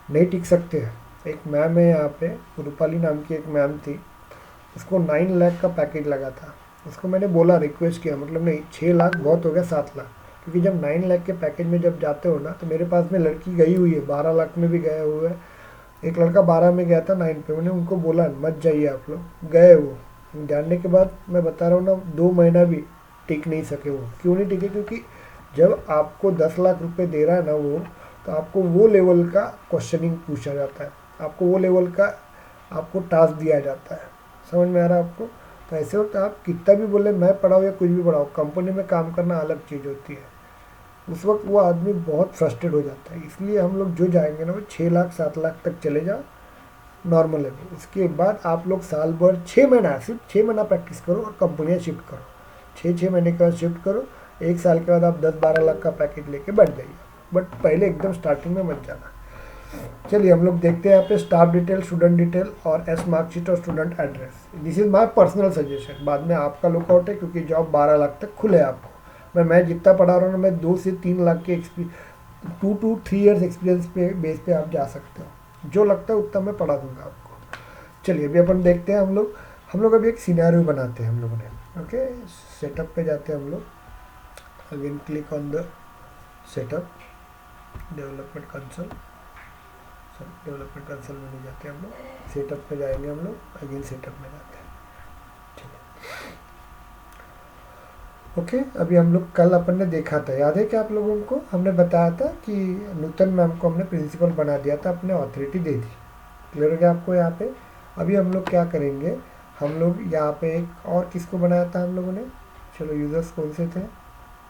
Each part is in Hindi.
नहीं टिक सकते हैं। एक मैम है यहाँ पे, रूपाली नाम की एक मैम थी, उसको 9 लाख का पैकेज लगा था। उसको मैंने बोला, रिक्वेस्ट किया, मतलब नहीं 6 लाख बहुत हो गया, 7 लाख, क्योंकि जब 9 लाख के पैकेज में जब जाते हो ना, तो मेरे पास में लड़की गई हुई है 12 लाख में भी गए हुए है। एक लड़का 12 में गया था 9 पे, मैंने उनको बोला मत जाइए आप लोग, गए वो। जानने के बाद मैं बता रहा हूँ ना, 2 महीना भी टिक नहीं सके वो। क्यों नहीं टिके? क्योंकि जब आपको 10 लाख रुपए दे रहा है ना वो, तो आपको वो लेवल का क्वेश्चनिंग पूछा जाता है, आपको वो लेवल का आपको टास्क दिया जाता है। समझ में आ रहा है आपको? तो ऐसे वक्त आप कितना भी बोले मैं पढ़ाऊँ या कुछ भी पढ़ाओ, कंपनी में काम करना अलग चीज़ होती है। उस वक्त वो आदमी बहुत फ्रस्ट्रेट हो जाता है। इसलिए हम लोग जो जाएंगे ना, वो 6 लाख 7 लाख तक चले जाओ, नॉर्मल है वो। उसके बाद आप लोग साल भर 6 महीना, सिर्फ 6 महीना प्रैक्टिस करो और कंपनियाँ शिफ्ट करो। 6 6 महीने के बाद शिफ्ट करो, 1 साल के बाद आप 10 12 लाख का पैकेज लेके बैठ जाइए। बट पहले एकदम स्टार्टिंग में मत जाना। चलिए हम लोग देखते हैं यहाँ पे स्टाफ डिटेल, स्टूडेंट डिटेल और एस मार्कशीट और student address. This is my personal suggestion, बाद में आपका लुकआउट है, क्योंकि जॉब 12 लाख तक खुले है आपको। मैं जितना पढ़ा रहा हूँ ना, मैं 2 से 3 लाख के 2 to 3 years एक्सपीरियंस पे बेस पे आप जा सकते हो। जो लगता है उतना मैं पढ़ा दूंगा आपको। चलिए अभी अपन देखते हैं, हम लोग अभी एक सिनेरियो बनाते हैं हम लोगों ने। ओके, सेटअप पे जाते हैं हम लोग। Again click on the setup, development console. Development console में नहीं जाते हम लोग, सेटअप पे जाएंगे हम लोग, अगेन सेटअप में जाते हैं। ठीक है, ओके। अभी हम लोग कल अपन ने देखा था, याद है क्या आप लोगों को? हमने बताया था कि नूतन मैम को हमने प्रिंसिपल बना दिया था, अपने ऑथोरिटी दे दी। क्लियर हो गया आपको यहाँ पे? अभी हम लोग क्या करेंगे, हम लोग यहाँ पे एक और किसको बनाया था हम लोगों ने? चलो यूजर्स कौन से थे?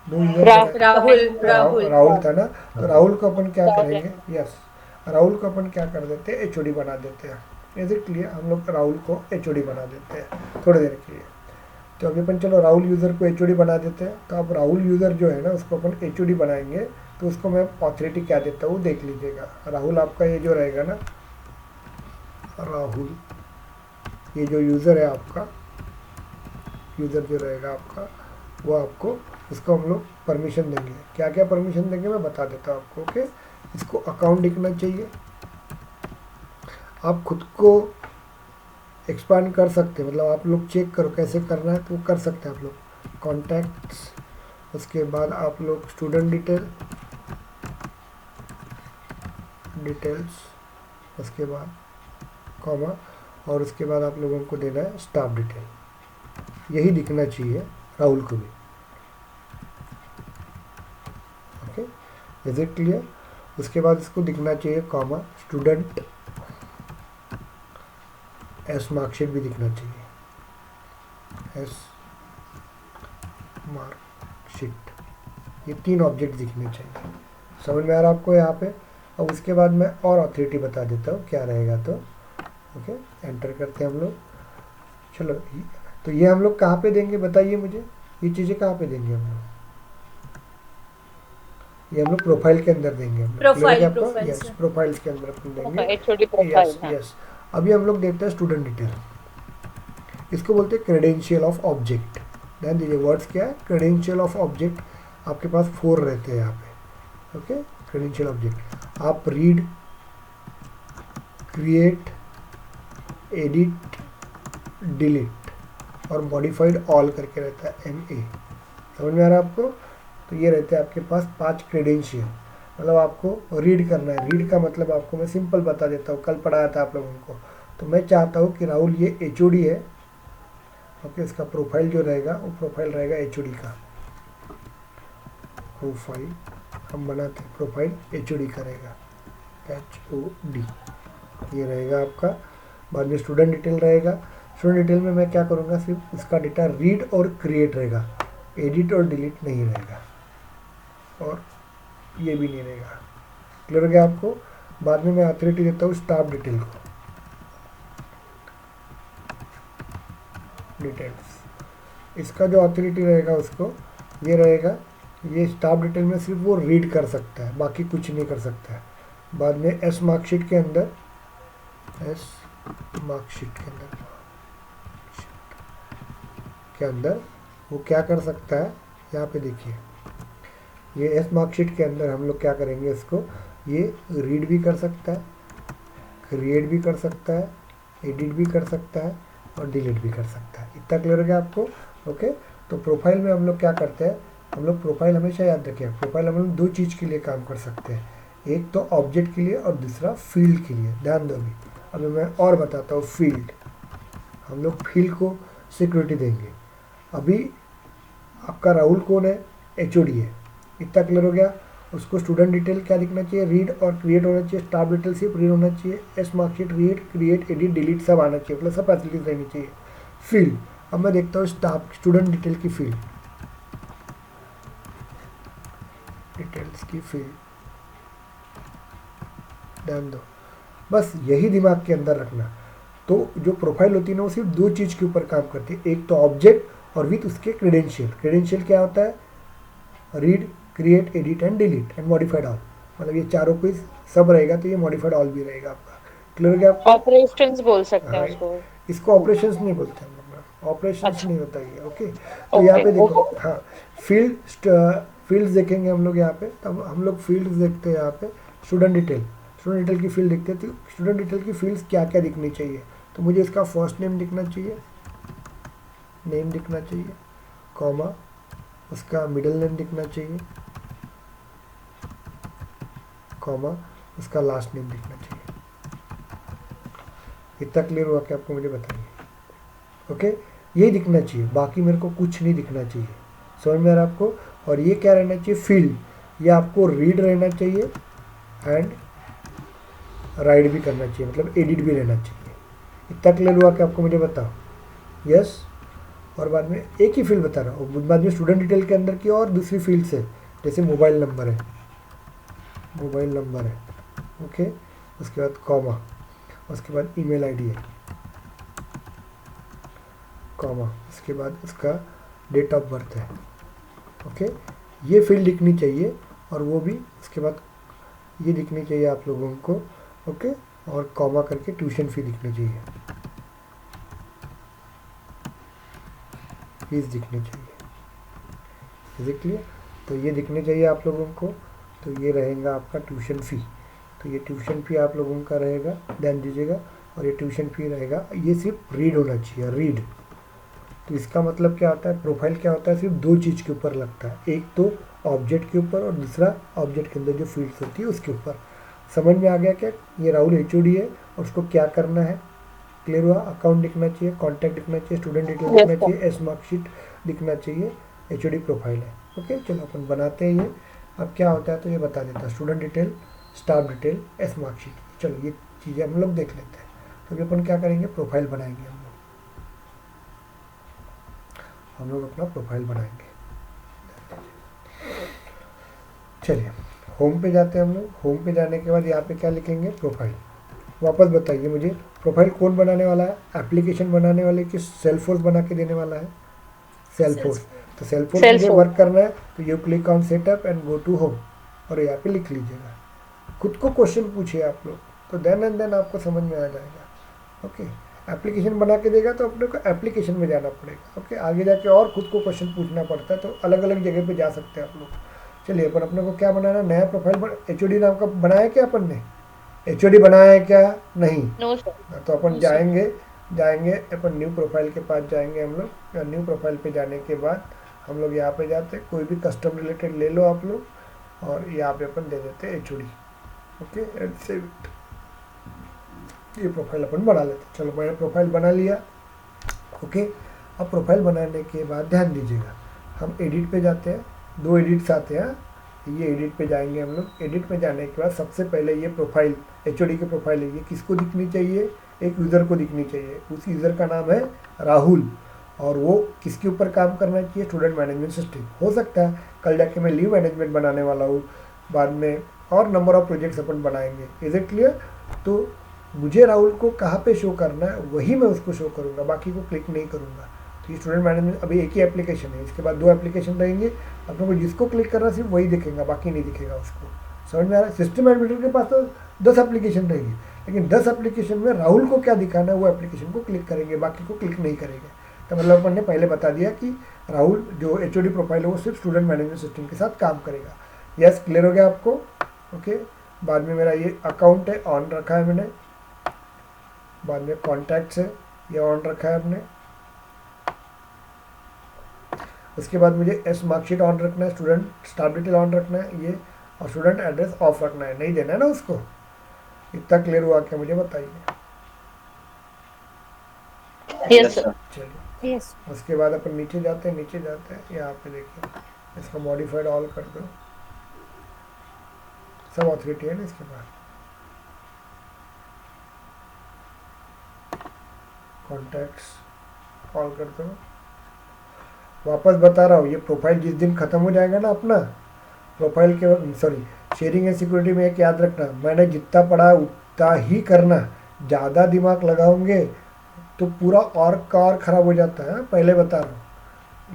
2 यूजर बनाए। राहुल। राहुल, राहुल। राहुल था ना? तो राहुल को अपन क्या करेंगे, यस, राहुल को अपन क्या कर देते हैं, एचओडी बना देते हैं। Is it clear? हम लोग राहुल को एचओडी बना देते हैं थोड़ी देर के लिए। तो अभी अपन चलो राहुल यूज़र को एचओडी बना देते हैं। तो अब राहुल यूज़र जो है ना, उसको अपन एचओडी बनाएंगे, तो उसको मैं ऑथोरिटी क्या देता हूँ देख लीजिएगा। राहुल आपका ये जो रहेगा ना, राहुल ये जो यूज़र है आपका, यूज़र जो रहेगा आपका, वो आपको, उसको हम लोग परमिशन देंगे। क्या क्या परमिशन देंगे मैं बता देता हूँ आपको। ओके, इसको अकाउंट दिखना चाहिए। आप खुद को एक्सपांड कर सकते हैं, मतलब आप लोग चेक करो कैसे करना है तो कर सकते हैं आप लोग। कॉन्टैक्ट्स, उसके बाद आप लोग स्टूडेंट डिटेल्स, उसके बाद कॉमा, और उसके बाद आप लोगों को देना है स्टाफ डिटेल। यही दिखना चाहिए राहुल को भी। Okay, is it clear? उसके बाद इसको दिखना चाहिए कॉमा, स्टूडेंट एस मार्कशीट भी दिखना चाहिए, एस मार्कशीट। ये 3 ऑब्जेक्ट दिखने चाहिए। समझ में आ रहा है आपको यहाँ पे? अब उसके बाद मैं और ऑथोरिटी बता देता हूँ क्या रहेगा। तो ओके, एंटर करते हैं हम लोग। चलो, तो ये हम लोग कहाँ पे देंगे बताइए मुझे, ये चीज़ें कहाँ पे देंगे हम लोग? ये हम लोग प्रोफाइल के अंदर देंगे हम लोग। क्लियर है क्या प्रोफाइल आपको? प्रोफाइल यस, से। प्रोफाइल्स के अंदर अपन देंगे। एचओडी यस प्रोफाइल, हाँ। यस। अभी हम लोग देखते हैं स्टूडेंट डिटेल। इसको बोलते हैं क्रेडेंशियल ऑफ ऑब्जेक्ट। ध्यान दीजिए, वर्ड्स क्या है, क्रेडेंशियल ऑफ ऑब्जेक्ट। आपके पास 4 रहते हैं यहाँ पे। ओके, क्रेडेंशियल ऑब्जेक्ट आप रीड, क्रिएट, एडिट, डिलीट और मॉडिफाइड ऑल करके रहता है, MA। समझ में आ रहा है आपको? तो ये रहते हैं आपके पास 5 क्रेडेंशियल। मतलब आपको रीड करना है। रीड का मतलब आपको मैं सिंपल बता देता हूँ, कल पढ़ाया था आप लोगों को। तो मैं चाहता हूँ कि राहुल ये एचओडी है। ओके, इसका प्रोफाइल जो रहेगा वो प्रोफाइल रहेगा एचओडी का। प्रोफाइल हम बनाते हैं, प्रोफाइल एचओडी का रहेगा, HOD ये रहेगा आपका। बाद में स्टूडेंट डिटेल रहेगा। स्टूडेंट डिटेल में मैं क्या करूँगा, सिर्फ उसका डेटा रीड और क्रिएट रहेगा, एडिट और डिलीट नहीं रहेगा, और ये भी नहीं रहेगा। क्लियर हो गया आपको? बाद में मैं अथॉरिटी देता हूँ स्टाफ डिटेल को, डिटेल्स। इसका जो अथॉरिटी रहेगा उसको ये रहेगा, ये स्टाफ डिटेल में सिर्फ वो रीड कर सकता है, बाकी कुछ नहीं कर सकता है। बाद में एस मार्कशीट के अंदर, एस मार्कशीट के अंदर वो क्या कर सकता है, यहाँ पे देखिए, ये एस मार्कशीट के अंदर हम लोग क्या करेंगे, इसको ये रीड भी कर सकता है, क्रिएट भी कर सकता है, एडिट भी कर सकता है और डिलीट भी कर सकता है। इतना क्लियर हो गया आपको? ओके, तो प्रोफाइल में हम लोग क्या करते हैं, हम लोग प्रोफाइल हमेशा याद रखिए, प्रोफाइल हम लोग दो चीज़ के लिए काम कर सकते हैं, एक तो ऑब्जेक्ट के लिए और दूसरा फील्ड के लिए। ध्यान दो अभी मैं और बताता हूँ। फील्ड, हम लोग फील्ड को सिक्योरिटी देंगे। अभी आपका राहुल कौन है, एचओडी है, इतना क्लियर हो गया। उसको स्टूडेंट डिटेल क्या दिखना चाहिए, रीड और क्रिएट होना चाहिए, स्टाफ डिटेल सिर्फ रीड होना चाहिए, S marksheet read create edit delete सब आना चाहिए, मतलब सब फैसिलिटीज रहनी चाहिए। फील्ड, अब मैं देखता हूँ स्टाफ स्टूडेंट डिटेल की फील्ड, डिटेल्स की फील्ड, ध्यान दो, बस यही दिमाग के अंदर रखना। तो जो प्रोफाइल होती है ना वो सिर्फ दो चीज़ के ऊपर काम करती है, एक तो ऑब्जेक्ट और विथ उसके क्रेडेंशियल। क्रेडेंशियल क्या होता है, read create edit and delete and modified all, मतलब ये चारों पे सब रहेगा, तो ये मॉडिफाइड ऑल भी रहेगा आपका। क्लियर हो गया आपको? ऑपरेशंस बोल सकते हैं हाँ, उसको। इसको ऑपरेशंस नहीं बोलते हम लोग, ऑपरेशंस अच्छा। नहीं होता ये। ओके, तो यहाँ ओके पे देखो, ओके। हाँ, फील्ड्स देखेंगे हम लोग यहाँ पे, तब हम लोग फील्ड्स देखते हैं यहाँ पे। स्टूडेंट डिटेल की फील्ड देखते हैं, तो स्टूडेंट डिटेल की फील्ड्स क्या क्या दिखनी चाहिए, तो मुझे इसका फर्स्ट नेम दिखना चाहिए, नेम दिखना चाहिए, कॉमा, उसका मिडिल नेम दिखना चाहिए, कॉमा, उसका लास्ट नेम दिखना चाहिए। इतना क्लियर हुआ कि आपको, मुझे बताइए। ओके, यही दिखना चाहिए, बाकी मेरे को कुछ नहीं दिखना चाहिए। समझ में आ रहा है आपको? और ये क्या रहना चाहिए, फील्ड, ये आपको रीड रहना चाहिए एंड राइट भी करना चाहिए, मतलब एडिट भी रहना चाहिए। इतना क्लियर हुआ कि आपको, मुझे बताओ। यस, और बाद में एक ही फील्ड बता रहा हूँ, बाद में स्टूडेंट डिटेल के अंदर की और दूसरी फील्ड्स है, जैसे मोबाइल नंबर है, मोबाइल नंबर है, ओके, उसके बाद कॉमा, उसके बाद ईमेल आईडी है, कॉमा, उसके बाद उसका डेट ऑफ बर्थ है। ओके, ये फील्ड दिखनी चाहिए, और वो भी उसके बाद ये दिखनी चाहिए आप लोगों को। ओके, और कॉमा करके ट्यूशन फी दिखनी चाहिए, फीस दिखनी चाहिए। Is it clear? तो ये दिखने चाहिए आप लोगों को, तो ये रहेगा आपका ट्यूशन फ़ी, तो ये ट्यूशन फ़ी आप लोगों का रहेगा, ध्यान दीजिएगा। और ये ट्यूशन फ़ी रहेगा, ये सिर्फ रीड होना चाहिए, रीड। तो इसका मतलब क्या होता है, प्रोफाइल क्या होता है, सिर्फ दो चीज़ के ऊपर लगता है, एक तो ऑब्जेक्ट के ऊपर और दूसरा ऑब्जेक्ट के अंदर जो फील्ड्स होती है उसके ऊपर। समझ में आ गया क्या? ये राहुल एचओडी है और उसको क्या करना है, क्लियर हुआ? अकाउंट दिखना चाहिए, कॉन्टैक्ट दिखना चाहिए, स्टूडेंट डिटेल यस दिखना सर। चाहिए, एस मार्कशीट दिखना चाहिए, एचओडी प्रोफाइल है। ओके, चलो अपन बनाते हैं ये। अब क्या होता है तो ये बता देता है, student detail, staff detail, S marksheet. चलो ये चीज़ें हम लोग देख लेते हैं। तो अभी अपन क्या करेंगे, प्रोफाइल बनाएंगे हम लोग अपना प्रोफाइल बनाएंगे। चलिए होम पे जाते हैं हम लोग। होम पे जाने के बाद यहाँ पे क्या लिखेंगे, प्रोफाइल। वापस बताइए मुझे, प्रोफाइल कौन बनाने वाला है, एप्लीकेशन बनाने वाले कि सेल्फोर्स बना के देने वाला है? सेल्फोर्स। तो सेल्फोर्स मुझे सेल्फोर्स। वर्क करना है, तो you click on setup and go to home, और यहाँ पे लिख लीजिएगा। खुद को क्वेश्चन पूछिए आप लोग, तो देन एंड देन आपको समझ में आ जाएगा। ओके, एप्लीकेशन बना के देगा तो अपने को एप्लीकेशन में जाना पड़ेगा। ओके, आगे जाके और खुद को क्वेश्चन पूछना पड़ता है, तो अलग अलग जगह पे जा सकते हैं आप लोग। चलिए अपन अपने को क्या बनाना, नया प्रोफाइल एचओडी नाम का बनाया क्या अपन ने, एचओडी बनाया है क्या, नहीं। No sir. तो अपन जाएंगे अपन न्यू प्रोफाइल के पास जाएंगे हम लोग। न्यू प्रोफाइल पे जाने के बाद हम लोग यहाँ पे जाते हैं, कोई भी कस्टम रिलेटेड ले लो आप लोग, और यहाँ पे अपन दे देते हैं HOD. Okay, and save it. ये प्रोफाइल अपन बना लेते हैं। चलो मैंने प्रोफाइल बना लिया। ओके, अब प्रोफाइल बनाने के बाद ध्यान दीजिएगा, हम एडिट पे जाते हैं, दो एडिट्स आते हैं। ये एडिट पे जाएंगे हम लोग। एडिट पे जाने के बाद सबसे पहले ये प्रोफाइल, एचओडी की प्रोफाइल है, ये किसको दिखनी चाहिए, एक यूज़र को दिखनी चाहिए। उस यूज़र का नाम है राहुल, और वो किसके ऊपर काम करना चाहिए, स्टूडेंट मैनेजमेंट सिस्टम। हो सकता है कल जाके मैं लीव मैनेजमेंट बनाने वाला हूँ बाद में, और नंबर ऑफ प्रोजेक्ट्स अपन बनाएंगे। Is it clear? तो मुझे राहुल को कहाँ पे शो करना है वही मैं उसको शो करूँगा, बाकी को क्लिक नहीं करूँगा। तो ये स्टूडेंट मैनेजमेंट अभी एक ही एप्लीकेशन है, इसके बाद दो एप्लीकेशन रहेंगे, अपने को जिसको क्लिक करना सिर्फ वही दिखेगा, बाकी नहीं दिखेगा उसको। समझ में आ रहा है? सिस्टम एडमिनिस्ट्रेटर के पास तो 10 एप्लीकेशन रहेगी, लेकिन 10 एप्लीकेशन में राहुल को क्या दिखाना है वो एप्लीकेशन को क्लिक करेंगे, बाकी को क्लिक नहीं करेंगे। तो मतलब अपन ने पहले बता दिया कि राहुल जो एचओडी प्रोफाइल है वो सिर्फ स्टूडेंट मैनेजमेंट सिस्टम के साथ काम करेगा। यस, क्लियर हो गया आपको? ओके, बाद में मेरा ये अकाउंट है ऑन रखा है मैंने, बाद में कॉन्टैक्ट्स है, ये ऑन रखा है आपने। उसके बाद मुझे एस मार्कशीट ऑन रखना है, स्टूडेंट स्टाफ डिटेल ऑन रखना है ये, और स्टूडेंट एड्रेस ऑफ रखना है, नहीं देना है ना उसको। इतना क्लियर हुआ क्या, मुझे बताइए। Yes sir. चलिए उसके बाद अपन नीचे जाते हैं, यहाँ पे देखिए इसको मॉडिफाइड ऑल कर दो, सब ऑथोरिटी है ना इसके बाद। कॉन्टैक्ट्स ऑल कर दो। वापस बता रहा हूँ, ये प्रोफाइल जिस दिन ख़त्म हो जाएगा ना अपना, प्रोफाइल के सॉरी शेयरिंग एंड सिक्योरिटी में एक याद रखना, मैंने जितना पढ़ा उतना ही करना। ज़्यादा दिमाग लगाओगे तो पूरा और का और ख़राब हो जाता है, पहले बता रहा हूँ।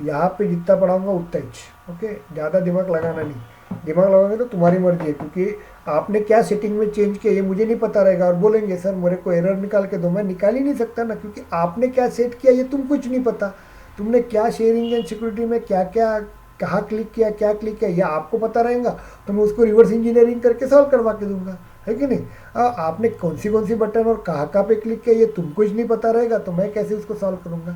यहाँ पे जितना पढ़ाऊँगा उतना ही, ओके। ज़्यादा दिमाग लगाना नहीं, दिमाग लगाओगे तो तुम्हारी मर्जी है, क्योंकि आपने क्या सेटिंग में चेंज किया ये मुझे नहीं पता रहेगा, और बोलेंगे सर मेरे को एरर निकाल के दो, मैं निकाल ही नहीं सकता ना, क्योंकि आपने क्या सेट किया ये तुम कुछ नहीं पता। तुमने क्या शेयरिंग एंड सिक्योरिटी में क्या क्या कहाँ क्लिक किया, क्या क्लिक किया, ये आपको पता रहेगा, तो मैं उसको रिवर्स इंजीनियरिंग करके सॉल्व करवा के दूंगा, है कि नहीं। आपने कौन सी बटन और कहाँ पे क्लिक किया ये तुमको कुछ नहीं पता रहेगा, तो मैं कैसे उसको सॉल्व करूँगा।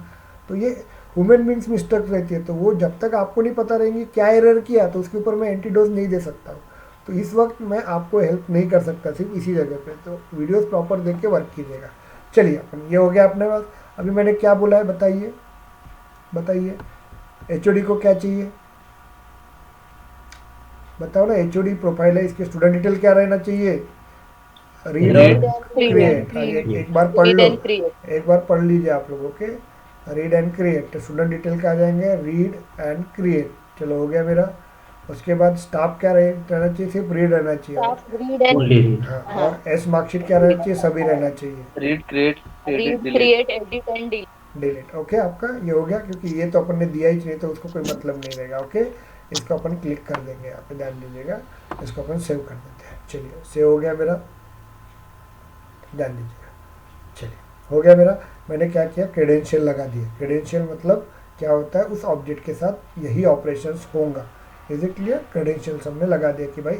तो ये ह्यूमन बींग्स मिस्टेक रहती है, तो वो जब तक आपको नहीं पता रहेंगी क्या एरर किया, तो उसके ऊपर मैं एंटीडोज नहीं दे सकता हूँ। तो इस वक्त मैं आपको हेल्प नहीं कर सकता सिर्फ इसी जगह पे, तो वीडियोस प्रॉपर देख के वर्क कीजिएगा। चलिए अपन ये हो गया अपने पास। अभी मैंने क्या बोला है बताइए, बताइए एचओडी को क्या चाहिए, बताओ ना। एचओडी प्रोफाइल है, इसके स्टूडेंट डिटेल क्या रहना चाहिए, रीड और क्रिएट। एक बार पढ़ लो, एक बार पढ़ लीजिए आप लोग, okay. Read and create, student detail क्या आ जाएंगे, रीड एंड क्रिएट। चलो हो गया मेरा। उसके बाद स्टाफ क्या रहना चाहिए, सिर्फ रीड रहना चाहिए। हाँ, और एस मार्कशीट क्या रहना चाहिए, सभी रहना चाहिए। Read create edit and delete, okay. आपका ये हो गया, क्योंकि ये तो अपन ने दिया ही नहीं, तो उसको कोई मतलब नहीं रहेगा, ओके। इसको अपन क्लिक कर देंगे, यहाँ पे ध्यान दीजिएगा, इसको अपन सेव कर देते हैं। चलिए सेव हो गया मेरा, ध्यान दीजिएगा। चलिए हो गया मेरा। मैंने क्या किया, क्रेडेंशियल लगा दिए। क्रेडेंशियल मतलब क्या होता है, उस ऑब्जेक्ट के साथ यही ऑपरेशंस होगा। Is it clear. क्रेडेंशियल्स हमने लगा दिया कि भाई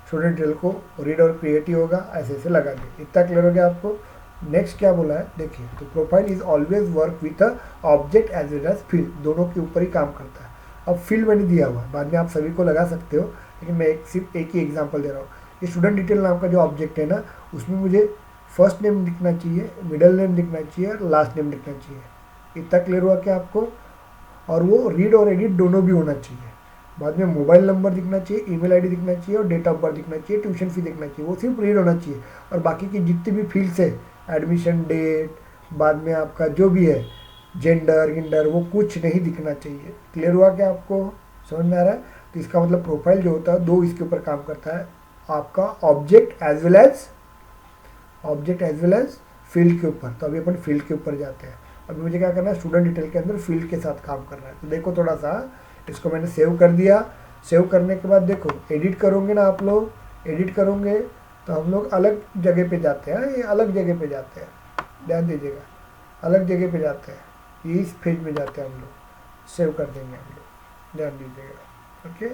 स्टूडेंट डिटेल को रीड और क्रिएट ही होगा, ऐसे ऐसे लगा दिए। इतना क्लियर हो गया आपको। नेक्स्ट क्या बोला है देखिए, तो profile is always work with a object as well as field, दोनों के ऊपर ही काम करता है। अब फील्ड मैंने दिया हुआ है, बाद में आप सभी को लगा सकते हो, लेकिन मैं सिर्फ एक ही एग्जांपल दे रहा हूँ। ये स्टूडेंट डिटेल नाम का जो ऑब्जेक्ट है ना, उसमें मुझे फर्स्ट नेम दिखना चाहिए, मिडल नेम दिखना चाहिए और लास्ट नेम दिखना चाहिए। इतना क्लियर हुआ क्या आपको। और वो रीड और एडिट दोनों भी होना चाहिए। बाद में मोबाइल नंबर दिखना चाहिए, ईमेल आईडी दिखना चाहिए और डेट ऑफ बर्थ दिखना चाहिए, ट्यूशन फी दिखना चाहिए, वो सिर्फ रीड होना चाहिए। और बाकी की जितनी भी फील्ड्स है, एडमिशन डेट, बाद में आपका जो भी है जेंडर इंडर, वो कुछ नहीं दिखना चाहिए। क्लियर हुआ क्या आपको, समझ में आ रहा है। तो इसका मतलब प्रोफाइल जो होता है दो इसके ऊपर काम करता है, आपका object as well as field के ऊपर। तो अभी अपन फील्ड के ऊपर जाते हैं। अभी मुझे क्या करना है, स्टूडेंट डिटेल के अंदर फील्ड के साथ काम करना है। तो देखो थोड़ा सा, इसको मैंने सेव कर दिया। सेव करने के बाद देखो एडिट करोगे ना आप लोग, एडिट करोगे तो हम लोग अलग जगह पे जाते हैं, ये अलग जगह पे जाते हैं, ध्यान दीजिएगा, अलग जगह पे जाते हैं, ये इस पेज में जाते हैं हम लोग, सेव कर देंगे हम लोग, ध्यान दीजिएगा, ओके।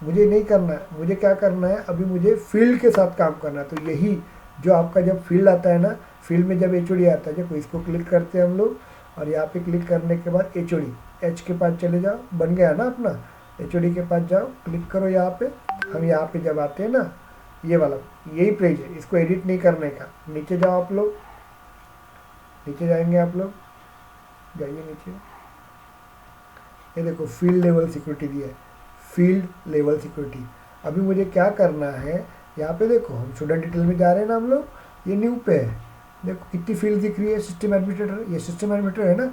मुझे नहीं करना है, मुझे क्या करना है, अभी मुझे फील्ड के साथ काम करना है। तो यही जो आपका जब फील्ड आता है ना, फील्ड में जब एचओडी आता है, देखो इसको क्लिक करते हैं हम लोग, और यहाँ पे क्लिक करने के बाद एचओडी, एच के पास चले जाओ, बन गया ना अपना। एचओडी के पास जाओ, क्लिक करो यहाँ पे। हम यहाँ पे जब आते हैं ना, ये वाला यही पेज है, इसको एडिट नहीं करने का। नीचे जाओ आप लोग, नीचे जाएंगे आप लोग, जाइए नीचे, ये देखो फील्ड लेवल सिक्योरिटी दिया है, फील्ड लेवल सिक्योरिटी। अभी मुझे क्या करना है, यहाँ पे देखो हम स्टूडेंट डिटेल में जा रहे हैं ना हम लोग, ये न्यू पे है, देखो कितनी फील्ड दिख रही है, सिस्टम एडमिनिस्ट्रेटर, ये सिस्टम एडमिनिस्ट्रेटर है ना।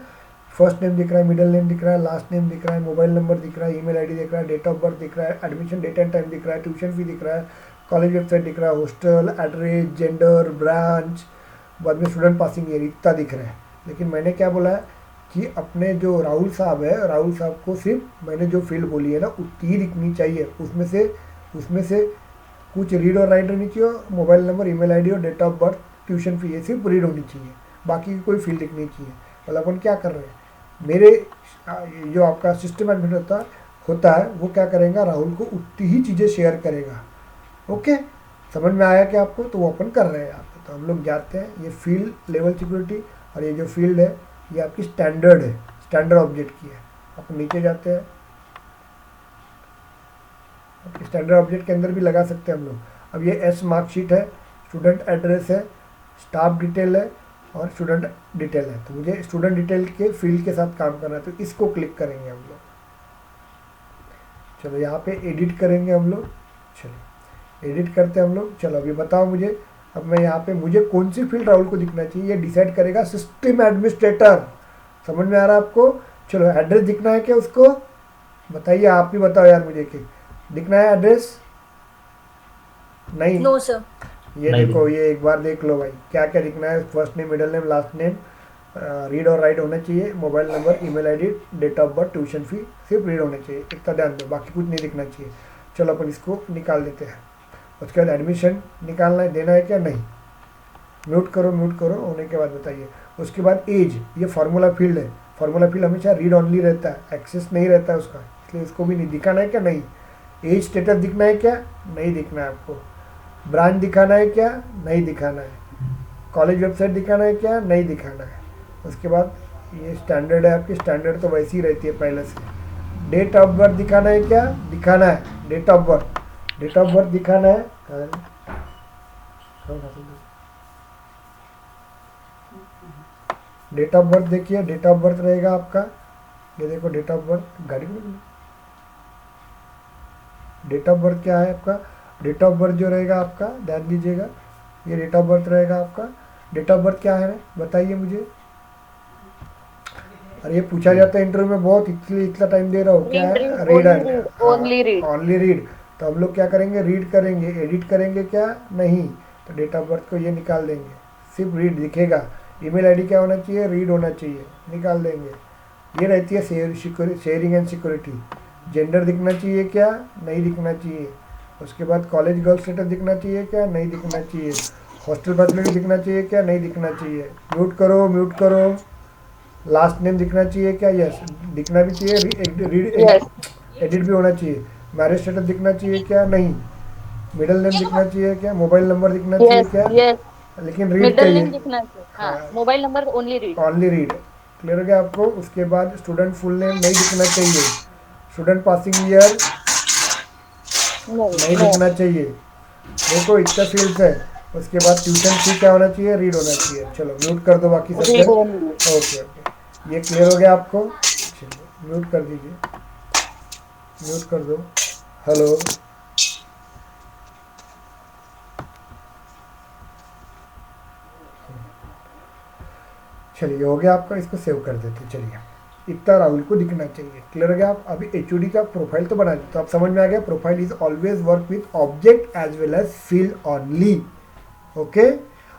फर्स्ट नेम दिख रहा है, मिडिल नेम दिख रहा है, लास्ट नेम दिख रहा है, मोबाइल नंबर दिख रहा है, ईमेल आईडी दिख रहा है, डेट ऑफ बर्थ दिख रहा है, एडमिशन डेट एंड टाइम दिख रहा है, ट्यूशन फी दिख रहा है, कॉलेज वेबसाइट दिख रहा है, हॉस्टल एड्रेस, जेंडर, ब्रांच, बाद में स्टूडेंट पासिंग ईयर, इतना दिख रहा है। लेकिन मैंने क्या बोला है कि अपने जो राहुल साहब है, राहुल साहब को सिर्फ मैंने जो फील्ड बोली है ना उतनी ही दिखनी चाहिए, उसमें से कुछ रीड और राइट रहनी चाहिए, मोबाइल नंबर, ईमेल आईडी और date of birth, tuition fee, ये सिर्फ रीड होनी चाहिए, बाकी की कोई फील्ड दिखनी चाहिए। मतलब अपन क्या कर रहे हैं, मेरे जो आपका सिस्टम एडमिनिस्ट्रेटर होता है वो क्या करेगा, राहुल को उतनी ही चीज़ें शेयर करेगा, ओके। समझ में आया क्या आपको, तो वो अपन कर रहे हैं यहाँ पे। तो हम लोग जाते हैं, ये फील्ड लेवल सिक्योरिटी, और ये जो फील्ड है ये आपकी स्टैंडर्ड है, स्टैंडर्ड ऑब्जेक्ट की है। आप नीचे जाते हैं, स्टैंडर्ड ऑब्जेक्ट के अंदर भी लगा सकते हैं हम लोग। अब ये एस मार्कशीट है, स्टूडेंट एड्रेस है, स्टाफ डिटेल है और स्टूडेंट डिटेल है। तो मुझे स्टूडेंट डिटेल के फील्ड के साथ काम करना है, तो इसको क्लिक करेंगे हम लोग। चलो यहाँ पे एडिट करेंगे हम लोग। चलो एडिट करते हैं हम लोग। चलो अभी बताओ मुझे, अब मैं यहाँ पे मुझे कौन सी फील्ड राहुल को दिखना चाहिए, ये डिसाइड करेगा सिस्टम एडमिनिस्ट्रेटर। समझ में आ रहा है आपको? चलो एड्रेस दिखना है क्या उसको, बताइए, आप ही बताओ यार मुझे कि दिखना है एड्रेस? नहीं, नो सर। ये नहीं देखो, ये एक बार देख लो भाई, क्या क्या दिखना है। First name, middle name, last name, read और राइट होना चाहिए, mobile number, email ID, date of birth, tuition fee, सिर्फ रीड होना चाहिए, इतना ध्यान दो, बाकी कुछ नहीं दिखना चाहिए। चलो अपन इसको निकाल देते हैं। उसके बाद एडमिशन निकालना है, देना है क्या? नहीं। म्यूट करो, म्यूट करो, होने के बाद बताइए। उसके बाद एज, ये फार्मूला फील्ड है, फार्मूला फील्ड हमेशा रीड ऑनली रहता है, एक्सेस नहीं रहता है उसका, इसलिए इसको भी नहीं दिखाना है क्या? नहीं। एज स्टेटस दिखना है क्या? नहीं दिखना है आपको। ब्रांच दिखाना है क्या? नहीं दिखाना है। कॉलेज वेबसाइट दिखाना है क्या? नहीं दिखाना है। उसके बाद ये स्टैंडर्ड है आपकी, स्टैंडर्ड तो वैसी ही रहती है पहले से। डेट ऑफ बर्थ दिखाना है क्या? दिखाना है, date of birth, date of birth दिखाना है। डेट ऑफ बर्थ देखिए, डेट ऑफ बर्थ रहेगा आपका, ये देखो डेट ऑफ बर्थ, गाड़ी में डेट ऑफ बर्थ क्या है आपका? डेट ऑफ बर्थ जो रहेगा आपका, ध्यान दीजिएगा, ये डेट ऑफ बर्थ रहेगा आपका। डेट ऑफ बर्थ क्या है बताइए मुझे। अरे ये पूछा जाता है इंटरव्यू में बहुत, इसलिए इतना टाइम दे रहा हूँ। क्या है? रीड है, ओनली रीड। Only read. तो हम लोग क्या करेंगे? रीड करेंगे। एडिट करेंगे क्या? नहीं। तो डेट ऑफ बर्थ को ये निकाल देंगे, सिर्फ रीड दिखेगा। ईमेल आईडी क्या होना चाहिए? रीड होना चाहिए, निकाल देंगे। ये रहती है शेयरिंग एंड सिक्योरिटी। जेंडर दिखना चाहिए क्या? नहीं दिखना चाहिए। उसके बाद कॉलेज गर्ल स्टेटस दिखना चाहिए क्या? नहीं दिखना चाहिए। हॉस्टल फैसिलिटी दिखना चाहिए क्या? नहीं दिखना चाहिए। म्यूट करो, म्यूट करो। लास्ट नेम दिखना चाहिए क्या? यस, दिखना भी चाहिए। यस। एडिट भी होना चाहिए। मैरिज स्टेटस दिखना चाहिए क्या? नहीं। मिडिल नेम दिखना चाहिए क्या? मोबाइल नंबर दिखना चाहिए यस। क्या? यस। लेकिन रीड मिडिल चाहिए। नेम दिखना चाहिए। हाँ, हाँ, mobile number only read. Only read. Clear हो गया आपको? उसके बाद स्टूडेंट फुल नेम नहीं दिखना चाहिए। स्टूडेंट पासिंग ईयर नो नहीं नो। दिखना चाहिए। देखो इतना फील्ड्स है। उसके बाद ट्यूशन फी क्या होना चाहिए? रीड होना चाहिए। चलो म्यूट कर दो बाकी read subject. Only. Okay okay, ये क्लियर हो गया आपको? चलिए म्यूट कर दीजिए, म्यूट कर दो। हेलो, चलिए हो गया आपका, इसको सेव कर देते। चलिए इतना राहुल को दिखना चाहिए। क्लियर हो गया? आप अभी एचओडी का प्रोफाइल तो बना दिया, तो आप समझ में आ गया। Profile is always work with object as well as field only. Okay.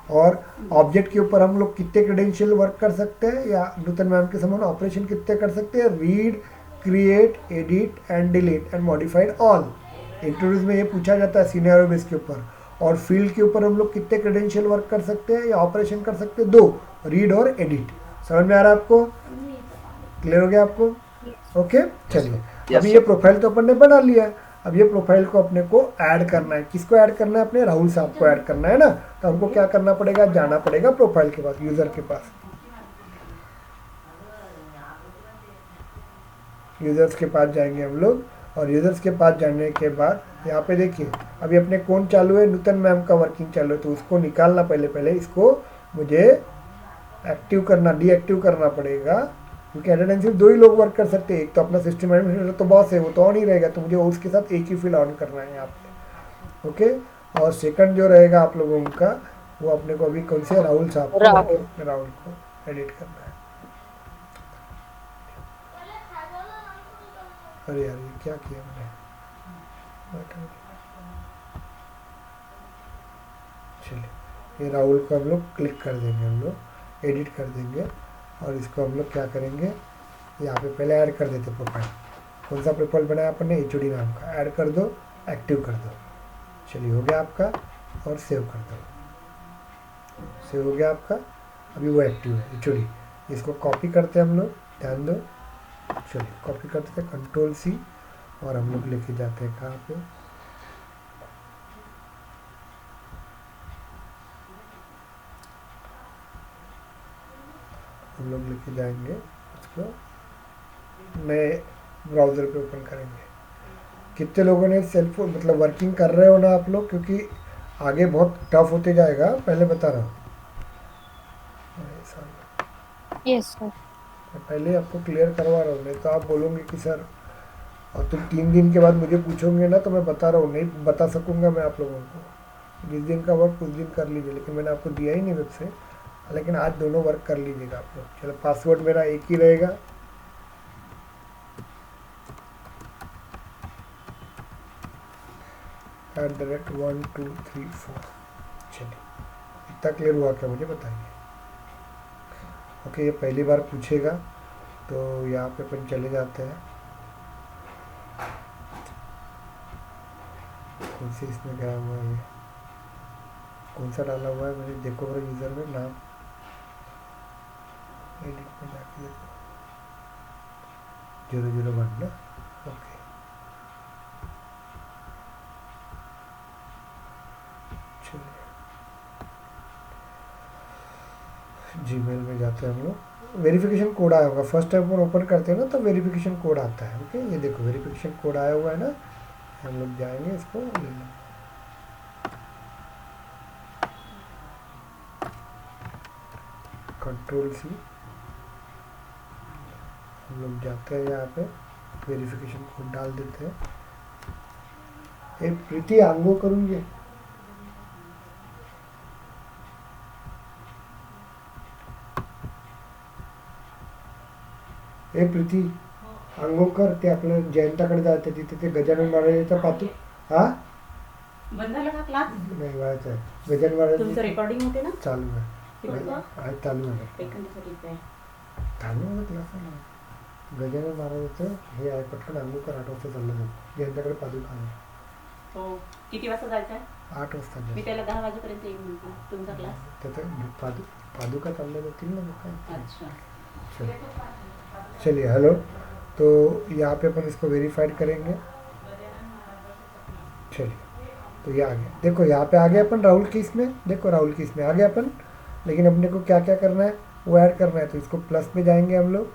और ऑब्जेक्ट के ऊपर हम लोग कितने क्रेडेंशियल वर्क कर सकते हैं, या नूतन मैम के समान ऑपरेशन कितने कर सकते हैं? Read, create, edit and delete and modified all. Interviews में ये पूछा जाता है सिनेरियो बेस के ऊपर। और फील्ड के ऊपर हम लोग कितने क्रेडेंशियल वर्क कर सकते हैं या ऑपरेशन कर सकते हैं? 2, रीड और एडिट। समझ में आ रहा है आपको? क्लियर हो गया आपको? ओके। चलिए अभी ये प्रोफाइल तो अपन ने बना लिया है। अब ये प्रोफाइल को अपने को ऐड करना है। किसको ऐड करना है? अपने राहुल साहब को ऐड करना है ना। तो हमको क्या करना पड़ेगा? जाना पड़ेगा प्रोफाइल के पास, यूजर के पास। यूजर्स के पास जाएंगे हम लोग, और यूजर्स के पास जाने के बाद यहाँ पे देखिए अभी अपने कौन चालू है? नूतन मैम का वर्किंग चालू है। तो उसको निकालना, पहले इसको मुझे एक्टिव करना, डीएक्टिव करना पड़ेगा, क्योंकि अटेंडेंस सिर्फ 2 ही लोग वर्क कर सकते हैं। एक तो अपना सिस्टम एडमिनिस्ट्रेटर तो बॉस है, वो तो ऑन ही रहेगा, तो मुझे उसके साथ एक ही फील्ड ऑन करना है यहाँ पे। ओके। और सेकंड जो रहेगा आप लोगों का, वो अपने को अभी कौन से? राहुल साहब को, राहुल को एडिट करना है। अरे यार ये क्या किया मैंने? चलिए ये राहुल को हम लोग क्लिक कर देंगे, हम लोग एडिट कर देंगे, और इसको हम लोग क्या करेंगे? यहाँ पे पहले ऐड कर देते प्रोफाइल। कौन सा प्रोफाइल बनाया अपन ने? एचओडी नाम का। ऐड कर दो, एक्टिव कर दो। चलिए हो गया आपका, और सेव कर दो। सेव हो गया आपका। अभी वो एक्टिव है, एचओडी। इसको कॉपी करते हैं हम लोग, ध्यान दो। चलिए कॉपी करते हैं, Ctrl+C, और हम लोग लेके जाते हैं कहाँ पे? हम लोग लेके जाएंगे उसको, नए ब्राउज़र पे ओपन करेंगे। कितने लोगों ने सेल्फ मतलब वर्किंग कर रहे हो ना आप लोग, क्योंकि आगे बहुत टफ होते जाएगा, पहले बता रहा हूँ। अरे साला, Yes, sir. मैं पहले आपको क्लियर करवा रहा हूँ, नहीं तो आप बोलोगे कि सर, और तुम 3 दिन के बाद मुझे पूछोगे ना, तो मैं बता रहा हूँ, नहीं बता सकूँगा मैं आप लोगों को। जिस दिन का वर्क उस दिन कर लीजिए, लेकिन मैंने आपको दिया ही नहीं वेब से, लेकिन आज दोनों वर्क कर लीजिएगा आप लोग। चलो, पासवर्ड मेरा एक ही रहेगा, @123 4। चलिए, इतना क्लियर हुआ क्या, मुझे बताइए। ओके, ये पहली बार पूछेगा, तो यहाँ पे अपन चले जाते हैं। कौन सी इसमें गया हुआ है, ये कौन सा डाला हुआ है मैंने, देखो मेरे यूज़र में नाम, एडिट में जाके देखो, 001 ना। ओके, चलिए जीमेल में जाते हैं हम लोग। वेरिफिकेशन कोड आया होगा, फर्स्ट टाइम अपन ओपन करते हैं ना, तो वेरिफिकेशन कोड आता है। ओके, ये देखो वेरिफिकेशन कोड आया हुआ है ना, हम लोग जाएंगे इसको ले लेंगे। Ctrl+C, हम लोग जाते हैं यहाँ पे, वेरिफिकेशन कोड डाल देते हैं। ए प्रीति, आंगो करूँगी। ए प्रीती, अंगो कर, ते आपल्या जयंताकडे जायचं, तिथे ते गजानन महाराजाचा पातू, हा बंद झाला का क्लास? नाही व्हायचं आहे, गजानन महाराज तुमचं रेकॉर्डिंग होते ना? चालू आहे, किती आहे चालू आहे, सेकंडसाठी काय? चालू आहे क्लास आहे. गजानन महाराजाचं हे आहे, पटकन अंगो कर, 8 वाजता चाललं जाऊ, जयंताकडे पादुका आहे, तो किती वाजता जायचा आहे? 8 वाजता मी जाऊ. त्याला 10 वाजेपर्यंत येईल म्हणतो. तुमचा क्लास? त्याचं पादुका चालल्या जातील ना, मग काय. अच्छा. चलिए हेलो, तो यहाँ पे अपन इसको वेरीफाइड करेंगे। चलिए, तो ये आ गया, देखो यहाँ पे आ गया अपन राहुल की इसमें, देखो राहुल की इसमें आ गया अपन, लेकिन अपने को क्या क्या करना है वो ऐड करना है। तो इसको प्लस में जाएंगे हम लोग,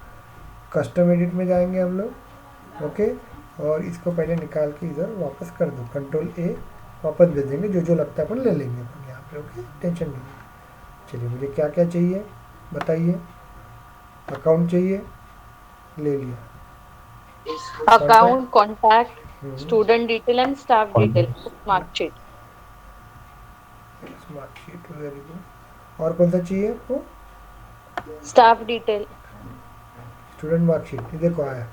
कस्टम एडिट में जाएंगे हम लोग, ओके, और इसको पहले निकाल के इधर वापस कर दो, Ctrl+A, वापस भेज देंगे, जो जो लगता है अपन ले लेंगे अपन यहाँ पे, ओके, टेंशन नहीं। चलिए, मुझे क्या क्या चाहिए बताइए। अकाउंट चाहिए, ले लिया, Account, contact, student detail and staff detail, marksheet. Marksheet, very good. और कौन सा चाहिए आपको? Staff detail. स्टूडेंट मार्कशीट, ये देखो आया।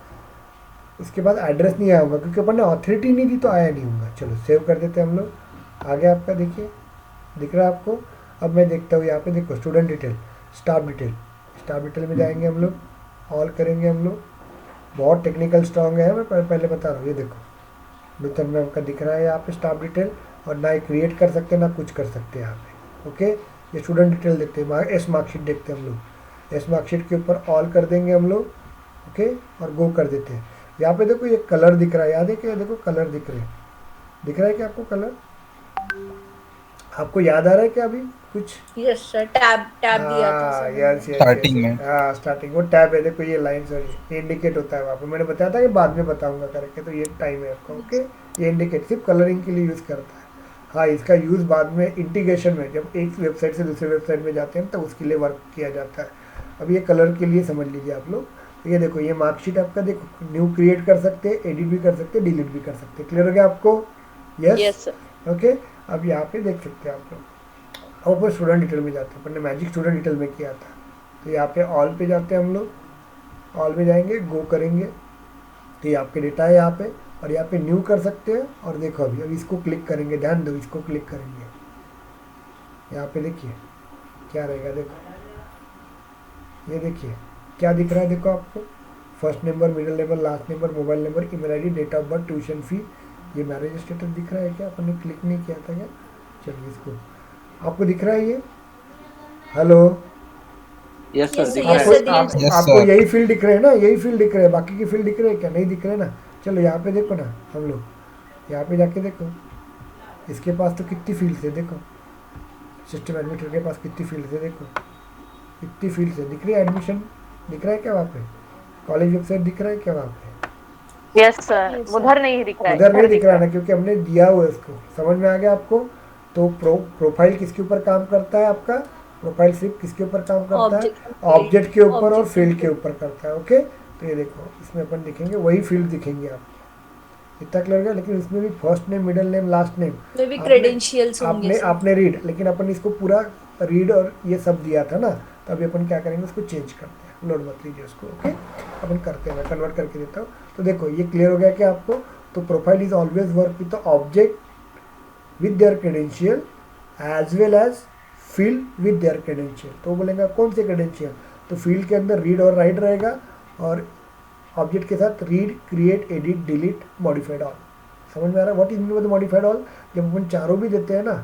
उसके बाद एड्रेस नहीं आया होगा, क्योंकि अपन ने ऑथोरिटी नहीं दी तो आया नहीं होगा। चलो सेव कर देते हैं हम लोग। आ गया आपका, देखिए दिख रहा है आपको। अब मैं देखता हूँ यहाँ पे, देखो student detail, staff detail, staff detail में जाएंगे हम लोग, ऑल करेंगे हम लोग। बहुत टेक्निकल स्ट्रॉन्ग है, मैं पहले बता रहा हूँ। ये देखो नूतन मैम का दिख रहा है यहाँ पे स्टाफ डिटेल, और ना ही क्रिएट कर सकते ना कुछ कर सकते हैं यहाँ पे, ओके। ये स्टूडेंट डिटेल देखते हैं, एस मार्कशीट देखते हैं हम लोग। एस मार्कशीट के ऊपर ऑल कर देंगे हम लोग, ओके, और गो कर देते हैं। यहाँ पे देखो ये कलर दिख रहा है, याद है क्या? देखो कलर दिख रहे हैं, दिख रहा है क्या आपको कलर? आपको याद आ रहा है क्या अभी कुछ? यस सर, टैब दिया था सर। यस यस, स्टार्टिंग में। हाँ स्टार्टिंग, वो टैब है, देखो ये लाइन और ये इंडिकेट होता है वहाँ पे। मैंने बताया था कि बाद में बताऊंगा करके, तो ये टाइम है आपका, ओके। ये इंडिकेट सिर्फ कलरिंग के लिए यूज़ करता है। हाँ, इसका यूज़ बाद में इंटीग्रेशन में, जब एक वेबसाइट से दूसरे वेबसाइट में जाते हैं तो उसके लिए वर्क किया जाता है। अब ये कलर के लिए समझ लीजिए आप लोग। ये देखो ये मार्कशीट आपका, देखो न्यू क्रिएट कर सकते हैं, एडिट भी कर सकते हैं, डिलीट भी कर सकते हैं। क्लियर हो गया आपको? Yes, sir. ओके। अब यहाँ पे देख सकते हैं आप लोग। अब ऊपर स्टूडेंट डिटेल में जाते हैं, अपन ने मैजिक स्टूडेंट डिटेल में किया था। तो यहाँ पे ऑल पे जाते हैं हम लोग, ऑल में जाएंगे, गो करेंगे, तो ये आपके डेटा है यहाँ पे, और यहाँ पे न्यू कर सकते हैं। और देखो अभी इसको क्लिक करेंगे, ध्यान दो, इसको क्लिक करेंगे, यहाँ पे देखिए क्या रहेगा। देखो ये देखिए क्या दिख रहा है, देखो आपको first number, middle number, last number, mobile number, email ID, date of birth, tuition fee, ये मैरिज स्टेटस दिख रहा है क्या? अपन ने क्लिक नहीं किया था क्या? चलिए इसको, आपको दिख रहा है ये? हेलो, यस सर, Yes, दिख sir, रहा yes, है। sir. Yes, आपको sir. यही फील्ड दिख रहे हैं ना? यही फील्ड दिख रहे हैं, बाकी की फील्ड दिख रहे हैं क्या? नहीं दिख रहे ना। चलो यहाँ पे देखो ना, हम लोग यहाँ पे जाके देखो, इसके पास तो कितनी फील्ड है, देखो सिस्टम एडमिनिस्ट्रेटर के पास कितनी फील्ड है, देखो इतनी फील्ड है। दिख रही है एडमिशन, दिख रहा है क्या वहाँ पे? कॉलेज वेबसाइट दिख रहा है क्या वहाँ पे? Yes sir, Yes, sir. उधर नहीं दिख रहा है, उधर नहीं इधर दिख दिख रहा रहा है ना, क्योंकि हमने दिया हुआ है इसको। समझ में आ गया आपको? तो प्रोफाइल किसके ऊपर काम करता है आपका? प्रोफाइल सिर्फ किसके ऊपर काम करता है? Object and field. ऑब्जेक्ट के ऊपर और Object फील्ड and के field. ऊपर करता है। ओके, तो ये देखो इसमें अपन दिखेंगे वही फील्ड दिखेंगे आप। इतना क्लियर है? लेकिन इसमें भी first name, middle name, last name मे भी क्रेडेंशियल्स होंगे आपने सर। आपने रीड, लेकिन अपन इसको पूरा रीड और ये सब दिया था ना, तो अभी अपन क्या करेंगे, उसको चेंज करते हैं। लोड मत लीजिए उसको। ओके, अपन करते हैं, मैं कन्वर्ट करके देता हूँ। तो देखो ये क्लियर हो गया क्या आपको? तो profile is always work with the object with their credential as well as field with their credential. तो बोलेंगे कौन से क्रेडेंशियल? तो फील्ड के अंदर रीड और राइट रहेगा, और ऑब्जेक्ट के साथ read, create, edit, delete, modified all. समझ में आ रहा है? What is mean by modified all? जब अपन चारों भी देते हैं ना,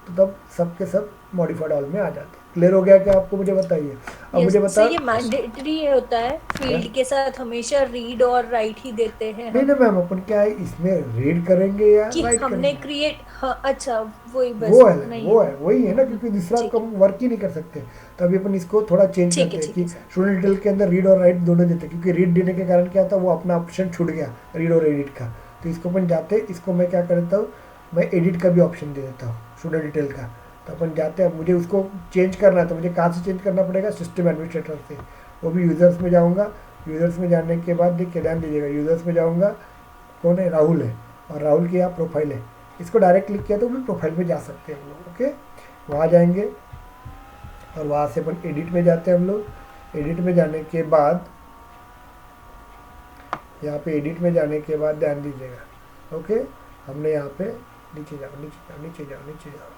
तो तब सब के सब मॉडिफाइड ऑल में आ जाते हैं। क्लियर हो गया क्या आपको? मुझे बताइए अब। मुझे Yes, बता। सर ये मैंडेटरी होता है, फील्ड के साथ हमेशा रीड और राइट ही देते हैं नहीं हम, ना मैम, अपन क्या है इसमें रीड करेंगे या कि राइट हमने करेंगे? क्रिएट, हाँ अच्छा वही बस वो है नहीं। वो है वही है ना, क्योंकि दूसरा ठीक कम वर्क ही नहीं कर सकते। तो अभी अपन इसको थोड़ा चेंज ठीक करते है, हैं ठीक कि है सर। स्टूडेंट डिटेल के अंदर रीड और राइट दोनों देते हैं, क्योंकि रीड देने के कारण क्या होता है, वो अपना ऑप्शन छूट गया रीड और एडिट का। तो इसको अपन जाते, इसको मैं क्या कर देता हूँ, मैं एडिट का भी ऑप्शन दे देता हूँ स्टूडेंट डिटेल का। तो अपन जाते हैं, मुझे उसको चेंज करना है, तो मुझे कहाँ से चेंज करना पड़ेगा? सिस्टम एडमिनिस्ट्रेटर से। वो भी यूज़र्स में जाऊँगा। यूज़र्स में जाने के बाद देखिए, ध्यान दीजिएगा, यूज़र्स में जाऊँगा, कौन है? राहुल है, और राहुल की यहाँ प्रोफाइल है। इसको डायरेक्ट क्लिक किया तो भी प्रोफाइल में जा सकते हैं हम लोग। ओके, वहाँ जाएंगे और वहाँ से अपन एडिट में जाते हैं हम लोग। एडिट में जाने के बाद, यहाँ पे एडिट में जाने के बाद ध्यान दीजिएगा। ओके, हमने यहाँ पे नीचे जाओ, नीचे जाओ, नीचे जाओ, नीचे जाओ।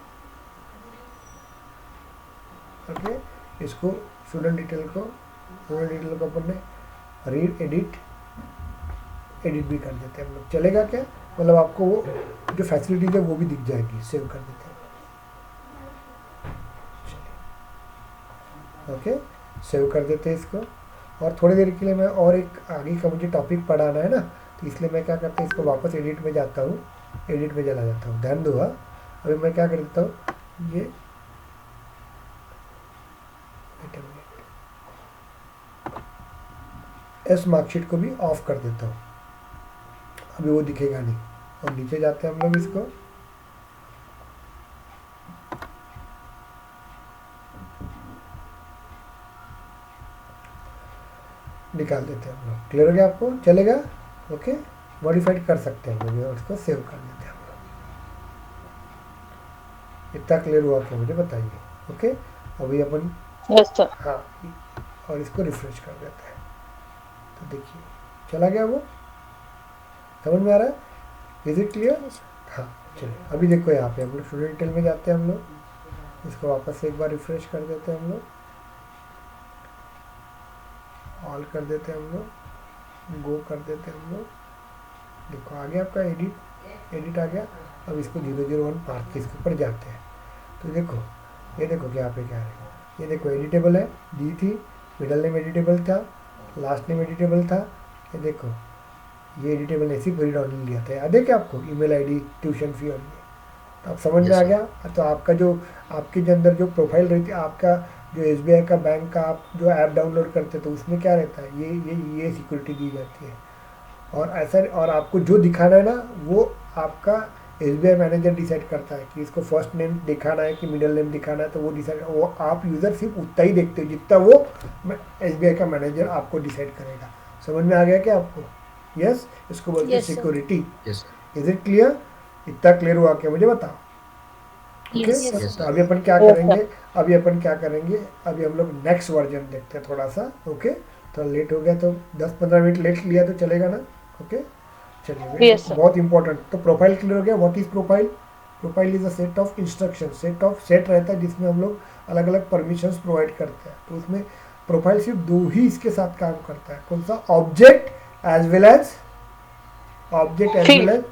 ओके, इसको स्टूडेंट डिटेल को अपन ने रीड, एडिट भी कर देते हैं हम लोग। चलेगा क्या? मतलब आपको वो जो फैसिलिटीज है वो भी दिख जाएगी। सेव कर देते हैं। ओके, सेव कर देते हैं इसको। और थोड़ी देर के लिए मैं और एक आगे का मुझे टॉपिक पढ़ाना है ना, तो इसलिए मैं क्या करता हूँ, इसको वापस एडिट में जाता हूँ, एडिट में चला जाता हूँ। ध्यान दो। अभी मैं क्या कर देता हूँ, ये एस मार्कशीट को भी ऑफ कर देता हूँ, अभी वो दिखेगा नहीं। और नीचे जाते हैं हम लोग, इसको निकाल देते हैं हम लोग। क्लियर हो गया आपको? चलेगा? ओके, मॉडिफाइड कर सकते हैं हम लोग, और इसको सेव कर देते हैं हम लोग। इतना क्लियर हुआ क्या? मुझे बताइए। ओके, अभी अपन यस सर। हाँ, और इसको रिफ्रेश कर देते हैं, तो देखिए चला गया वो। समझ में आ रहा है? Is it clear? हाँ, चलिए अभी देखो यहाँ पे हम लोग स्टूडेंट डिटेल में जाते हैं हम लोग, इसको वापस से एक बार रिफ्रेश कर देते हैं हम लोग, ऑल कर देते हैं हम लोग, गो कर देते हैं हम लोग। देखो आ गया आपका एडिट आ गया। अब इसको 001 पार्ट के इसके ऊपर जाते हैं, तो देखो ये देखो कि यहाँ पे क्या है, ये देखो एडिटेबल है, दी थी, मिडल नेम एडिटेबल था, लास्ट नेम एडिटेबल था। ये देखो ये एडिटेबल ऐसी पूरी डाउनलोड लिया था, याद है क्या आपको? ईमेल आईडी, ट्यूशन फी और ये, तो आप समझ में आ गया। तो आपका जो आपके जो अंदर जो प्रोफाइल रहती है, आपका जो SBI का बैंक का आप जो ऐप डाउनलोड करते हैं, तो उसमें क्या रहता है, ये सिक्योरिटी दी जाती है। और ऐसा, और आपको जो दिखाना है ना, वो आपका SBI मैनेजर डिसाइड करता है कि इसको फर्स्ट नेम दिखाना है कि मिडिल नेम दिखाना है, तो वो डिसाइड, वो आप यूज़र सिर्फ उतना ही देखते हो जितना वो SBI का मैनेजर आपको डिसाइड करेगा। समझ में आ गया क्या आपको? यस, इसको बोलते हैं Yes, sir. Security. Yes is it clear? इतना क्लियर हुआ क्या? मुझे बताओ। ओके, Yes, yes, तो अभी अपन क्या करेंगे, अभी अभी हम लोग नेक्स्ट वर्जन देखते हैं थोड़ा सा। ओके, थोड़ा लेट हो गया तो 10-15 मिनट लेट लिया तो चलेगा ना? ओके, चलिए Yes, sir. बहुत इंपॉर्टेंट। तो प्रोफाइल क्लियर हो गया। What is profile? Profile is a set of instruction, set रहता है जिसमें हम लोग अलग अलग परमिशंस प्रोवाइड करते हैं। तो उसमें प्रोफाइल सिर्फ दो ही इसके साथ काम करता है, कौन सा? ऑब्जेक्ट एज वेल एज और फील्ड।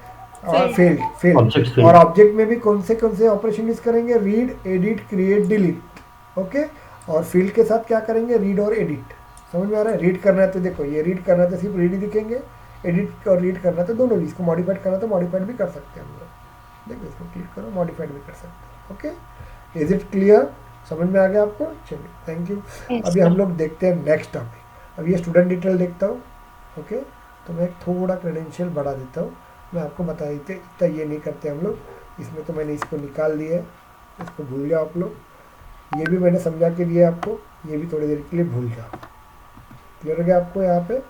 Object field. और ऑब्जेक्ट में भी कौन से ऑपरेशन यूज करेंगे? Read, edit, create, delete. Okay, और फील्ड के साथ क्या करेंगे? रीड और एडिट। समझ में आ रहा है? रीड करना है तो देखो, ये रीड करना है तो सिर्फ रीड ही दिखेंगे, एडिट और रीड करना है तो दोनों भी। इसको मॉडिफाइड करना है तो मॉडिफाइड भी कर सकते हैं हम लोग। देखो इसको क्लिक करो, मॉडिफाइड भी कर सकते हैं। Okay, is it clear? समझ में आ गया आपको? चलिए, थैंक यू। Yes, अभी sir. हम लोग देखते हैं नेक्स्ट टॉपिक। अब ये स्टूडेंट डिटेल देखता हूँ। ओके, तो मैं थोड़ा क्रेडेंशियल बढ़ा देता हूँ। मैं आपको बता देते इतना ये नहीं करते हम लोग, इसमें तो मैंने इसको निकाल दिया है, इसको भूल जाओ आप लोग। ये भी मैंने समझा के दिया आपको, ये भी थोड़ी देर के लिए भूल जाओ। क्लियर हो गया आपको यहाँ पे?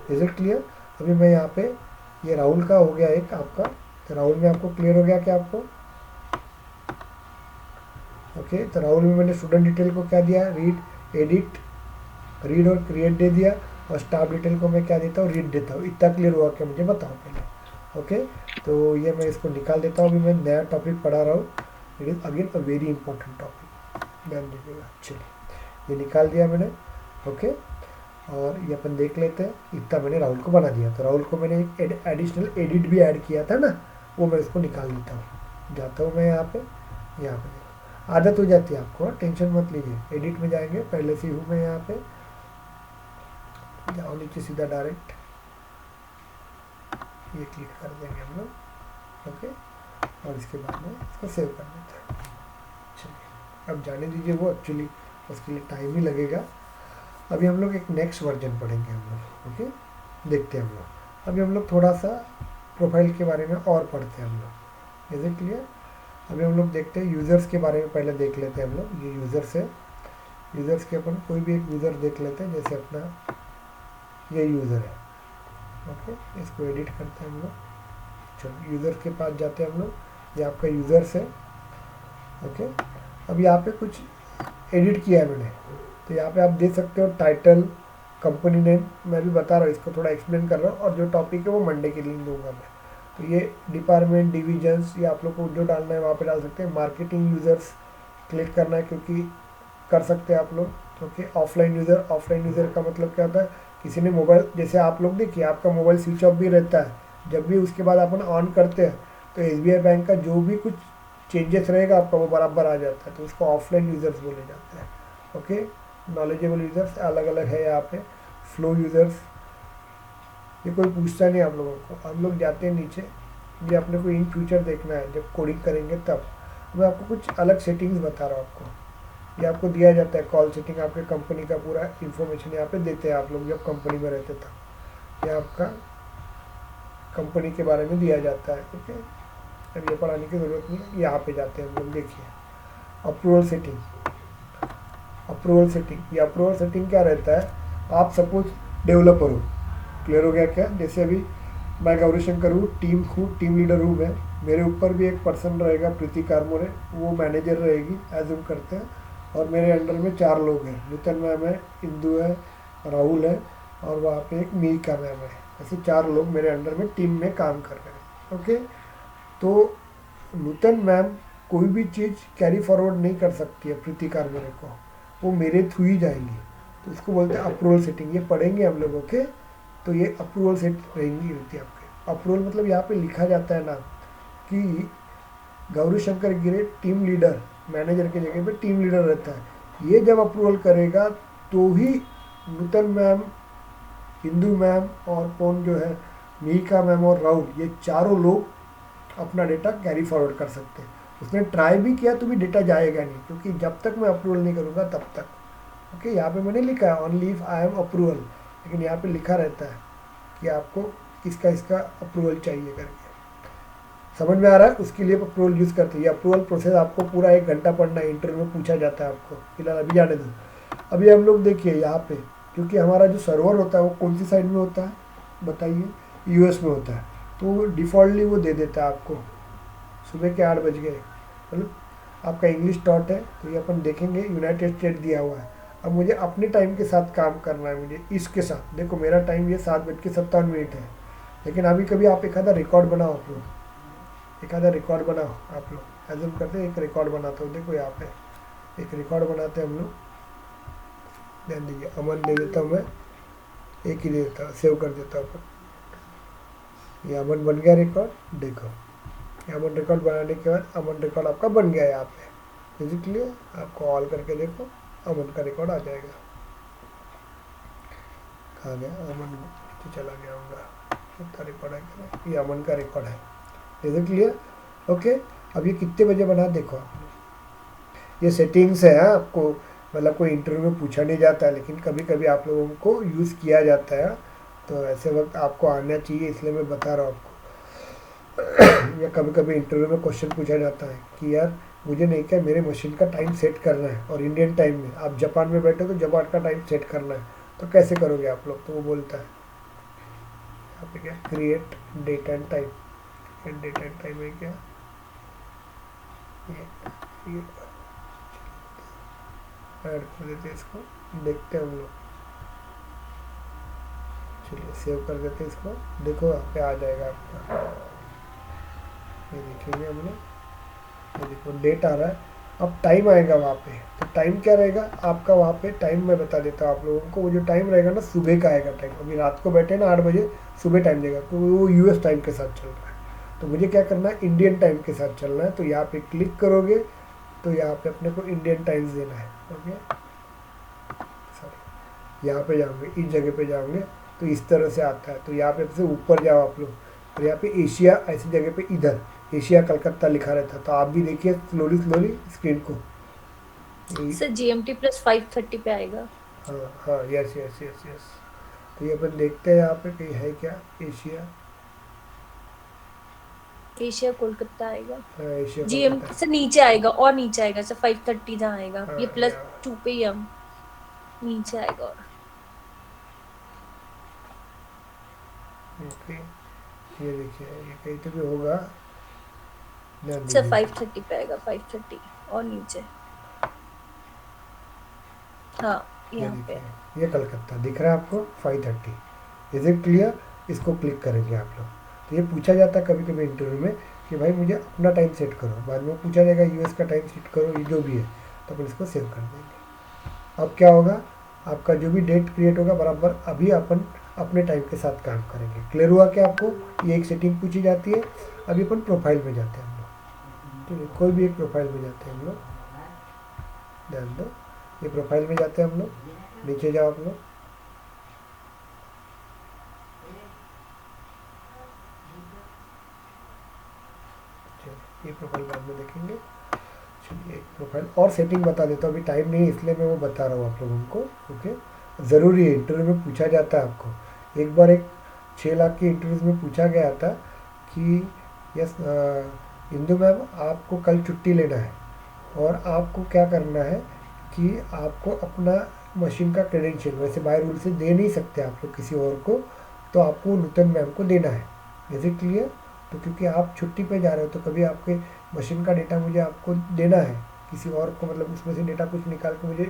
Is it clear? अभी मैं यहाँ पे ये राहुल का हो गया एक आपका, तो राहुल में आपको क्लियर हो गया क्या आपको? ओके, तो राहुल में मैंने स्टूडेंट डिटेल को क्या दिया? रीड, एडिट, रीड और क्रिएट दे दिया, और स्टाफ डिटेल को मैं क्या देता हूँ? रीड देता हूँ। इतना क्लियर हुआ क्या मुझे बताओ पहले। ओके, तो ये मैं इसको निकाल देता हूँ। अभी मैं नया टॉपिक पढ़ा रहा हूँ, it is again a very important topic, ध्यान दीजिएगा। चलिए, ये निकाल दिया मैंने। ओके, और ये अपन देख लेते हैं। इतना मैंने राहुल को बना दिया, तो राहुल को मैंने एक एडिशनल एडिट भी ऐड किया था ना, वो मैं इसको निकाल देता हूँ। जाता हूँ मैं यहाँ पे देखो, आदत हो जाती है आपको, टेंशन मत लीजिए। एडिट में जाएंगे, पहले से हूँ मैं यहाँ पे, जाओ नीचे सीधा डायरेक्ट, ये क्लिक कर देंगे हम लोग। ओके, और इसके बाद में इसको सेव कर देते हैं। चलिए, अब जाने दीजिए, वो एक्चुअली उसके लिए टाइम ही लगेगा। अभी हम लोग एक नेक्स्ट वर्जन पढ़ेंगे हम लोग। ओके, देखते हैं हम लोग। अभी हम लोग थोड़ा सा प्रोफाइल के बारे में और पढ़ते हैं हम लोग। Is it clear? अभी हम लोग देखते हैं यूज़र्स के बारे में, पहले देख लेते हैं हम लोग। ये यूज़र्स है, यूज़र्स के अपन कोई भी एक यूज़र देख लेते हैं, जैसे अपना ये यूज़र है। ओके, इसको एडिट करते हैं हम लोग। चलो, यूज़र के पास जाते हैं हम लोग, ये आपका यूज़र्स है। ओके, अब यहाँ पे कुछ एडिट किया है मैंने, तो यहाँ पे आप देख सकते हो टाइटल, कंपनी नेम, मैं भी बता रहा हूँ, इसको थोड़ा एक्सप्लेन कर रहा हूँ, और जो टॉपिक है वो मंडे के लिंक दूंगा मैं। तो ये डिपार्टमेंट, डिविजन्स, ये आप लोग को जो डालना है वहाँ पे डाल सकते हैं। मार्केटिंग यूज़र्स क्लिक करना है, क्योंकि कर सकते हैं आप लोग। Okay, offline user, offline user का मतलब क्या होता है? किसी ने मोबाइल, जैसे आप लोग देखिए, आपका मोबाइल स्विच ऑफ भी रहता है, जब भी उसके बाद अपन ऑन करते हैं तो SBI बैंक का जो भी कुछ चेंजेस रहेगा आपका वो बराबर आ जाता है, तो उसको ऑफलाइन यूज़र्स बोले जाते हैं। ओके, नॉलेजेबल यूज़र्स अलग अलग है यहाँ पे। फ्लो यूज़र्स, ये कोई पूछता नहीं आप लोगों को, हम लोग जाते हैं नीचे। ये अपने को इन फ्यूचर देखना है, जब कोडिंग करेंगे तब। मैं आपको कुछ अलग सेटिंग्स बता रहा हूँ आपको। ये आपको दिया जाता है कॉल सेटिंग, आपके कंपनी का पूरा इन्फॉर्मेशन यहाँ पे देते हैं आप लोग जब कंपनी में रहते तब। ये आपका कंपनी के बारे में दिया जाता है। ठीक है, अब ये पढ़ाने की ज़रूरत नहीं है, यहाँ पे जाते हैं हम लोग। देखिए, अप्रूवल सेटिंग, अप्रूवल सेटिंग, ये अप्रूवल सेटिंग क्या रहता है? आप सपोज डेवलपर हो, क्लियर हो गया क्या? जैसे अभी मैं गौरीशंकर हूँ, टीम लीडर हूँ मैं, मेरे ऊपर भी एक पर्सन रहेगा, प्रीति कारमोरे, वो मैनेजर रहेगी, एज्यूम करते हैं, और मेरे अंडर में 4 लोग हैं। नूतन मैम है, इंदू है, राहुल है, और वहाँ पे एक मीका मैम है। ऐसे 4 लोग मेरे अंडर में टीम में काम कर रहे हैं। ओके, तो नूतन मैम कोई भी चीज़ कैरी फॉरवर्ड नहीं कर सकती है प्रीति कारमोरे को, वो मेरे थ्रू ही जाएंगी, तो उसको बोलते हैं अप्रूवल सेटिंग। ये पढ़ेंगे हम लोग। ओके, तो ये अप्रूवल सेट रहेंगी रहती है आपके। अप्रूवल मतलब यहाँ पे लिखा जाता है ना कि गौरीशंकर गिरे टीम लीडर, मैनेजर की जगह पे टीम लीडर रहता है। ये जब अप्रूवल करेगा तो ही नूतन मैम, हिंदू मैम, और कौन जो है, मीका मैम और राहुल, ये चारों लोग अपना डेटा कैरी फॉरवर्ड कर सकते हैं। उसने ट्राई भी किया तो भी डेटा जाएगा नहीं, क्योंकि जब तक मैं अप्रूवल नहीं करूँगा तब तक। ओके, यहाँ पे मैंने लिखा है only if I am approval, लेकिन यहाँ पे लिखा रहता है कि आपको किसका इसका अप्रूवल चाहिए करके। समझ में आ रहा है? उसके लिए अप्रूवल यूज़ करते हैं। ये अप्रूवल प्रोसेस आपको पूरा 1 घंटा पढ़ना है, इंटरव्यू में पूछा जाता है आपको। फिलहाल अभी जाने दो। अभी हम लोग देखिए यहाँ पे, क्योंकि हमारा जो सर्वर होता है वो कौन सी साइड में होता है बताइए? US में होता है, तो डिफ़ॉल्टली वो दे देता है आपको सुबह के 8 बज गए, मतलब आपका इंग्लिश डॉट है, तो ये अपन देखेंगे यूनाइटेड स्टेट दिया हुआ है। अब मुझे अपने टाइम के साथ काम करना है, मुझे इसके साथ। देखो मेरा टाइम ये 7:57 है, लेकिन अभी कभी आप एक आधा रिकॉर्ड बनाओ, आप लोग एक आधा रिकॉर्ड बनाओ। आप लोग एज्यूम करते हैं एक रिकॉर्ड बनाता हूँ। देखो यहाँ पे एक रिकॉर्ड बनाते हैं हम लोग, ध्यान दीजिए। अमन दे देता हूँ मैं, एक ही दे देता हूँ, सेव कर देता हूँ। ये अमन बन गया रिकॉर्ड। देखो ये अमन रिकॉर्ड बनाने के बाद अमन रिकॉर्ड आपका बन गया है यहाँ पे। फिजिकली आपको ऑल करके देखो, अमन का रिकॉर्ड आ जाएगा। कहाँ गया अमन? नीचे चला गया होगा, कितना रिकॉर्ड है? ये अमन का रिकॉर्ड है। Is it clear? ओके, अब ये कितने बजे बना देखो आप। ये सेटिंग्स है, हाँ, आपको मतलब कोई इंटरव्यू में पूछा नहीं जाता है, लेकिन कभी कभी आप लोगों को यूज़ किया जाता है। तो ऐसे वक्त आपको आना चाहिए, इसलिए मैं बता रहा हूँ आपको। या कभी कभी इंटरव्यू में क्वेश्चन पूछा जाता है कि यार मुझे नहीं क्या, मेरे मशीन का टाइम सेट करना है और इंडियन टाइम में, आप जापान में बैठे तो जापान का टाइम सेट करना है, तो कैसे करोगे आप लोग? तो वो बोलता है यहाँ पे क्या, create date and time. Date and time है क्या, ये ऐड कर देते हैं इसको, देखते हैं हम लोग। चलिए सेव कर देते हैं इसको, देखो यहाँ पे आ जाएगा आपका, ये देखेंगे हम लोग, ये देखो डेट आ रहा है। अब टाइम आएगा वहाँ पे, तो टाइम क्या रहेगा आपका वहाँ पे? टाइम मैं बता देता हूँ आप लोगों को। वो जो टाइम रहेगा ना, सुबह का आएगा टाइम। अभी रात को बैठे ना 8 बजे, सुबह टाइम देगा, तो वो यूएस टाइम के साथ चल रहा है। तो मुझे क्या करना है, इंडियन टाइम के साथ चलना है। तो यहाँ पे क्लिक करोगे तो यहाँ पे अपने को इंडियन टाइम्स देना है। ओके, सॉरी, यहाँ पे जाओगे, इस जगह पे जाओगे तो इस तरह से आता है। तो यहाँ पे से ऊपर जाओ आप लोग, और यहाँ पे एशिया, ऐसी जगह पे इधर एशिया कलकत्ता लिखा रहता। तो आप भी देखिए स्लोली स्लोली स्क्रीन को। सर GMT प्लस 5:30 पे आएगा। हाँ हाँ, यस यस यस यस। तो ये अपन देखते हैं यहाँ पे कहीं है क्या, एशिया, एशिया कोलकाता आएगा। हाँ, एशिया GMT कलकत्ता। से नीचे आएगा, और नीचे आएगा सर, 5:30 जहाँ आएगा, हाँ, ये प्लस यहाँ। 2 पे ही हम नीचे आएगा। और ओके, ये देखिए, ये कहीं तो भी होगा, ध्यान सर दीजिए। 5:30 पे आएगा, 5:30 और नीचे। हाँ, ये यहाँ पे। देखिए, ये कलकत्ता दिख रहा है आपको, 5:30। Is it clear? इसको क्लिक करेंगे आप लोग। तो ये पूछा जाता है कभी कभी इंटरव्यू में कि भाई मुझे अपना टाइम सेट करो, बाद में पूछा जाएगा यूएस का टाइम सेट करो, ये जो भी है, तो अपन इसको सेव कर देंगे। अब क्या होगा, आपका जो भी डेट क्रिएट होगा बराबर अभी अपन अपने टाइम के साथ काम करेंगे। क्लियर हुआ क्या आपको? ये एक सेटिंग पूछी जाती है। अभी अपन प्रोफाइल में जाते हैं हम लोग, ठीक है, कोई भी एक प्रोफाइल में जाते हैं हम लोग, ध्यान दो, ये प्रोफाइल में जाते हैं हम लोग, नीचे जाओ आप लोग, ये प्रोफाइल बाद में देखेंगे। चलिए एक प्रोफाइल और सेटिंग बता देता हूँ, अभी टाइम नहीं है इसलिए मैं वो बता रहा हूँ आप लोगों को। ओके, ज़रूरी है, इंटरव्यू में पूछा जाता है आपको। एक बार एक 6 लाख के इंटरव्यू में पूछा गया था कि यस इंदु मैम, आपको कल छुट्टी लेना है और आपको क्या करना है कि आपको अपना मशीन का क्रेडेंशियल, वैसे बाय रूल से दे नहीं सकते आप लोग किसी और को, तो आपको नूतन मैम को देना है। Is it clear? तो क्योंकि आप छुट्टी पे जा रहे हो तो कभी आपके मशीन का डेटा मुझे आपको देना है किसी और को, मतलब उसमें से डेटा कुछ निकाल के मुझे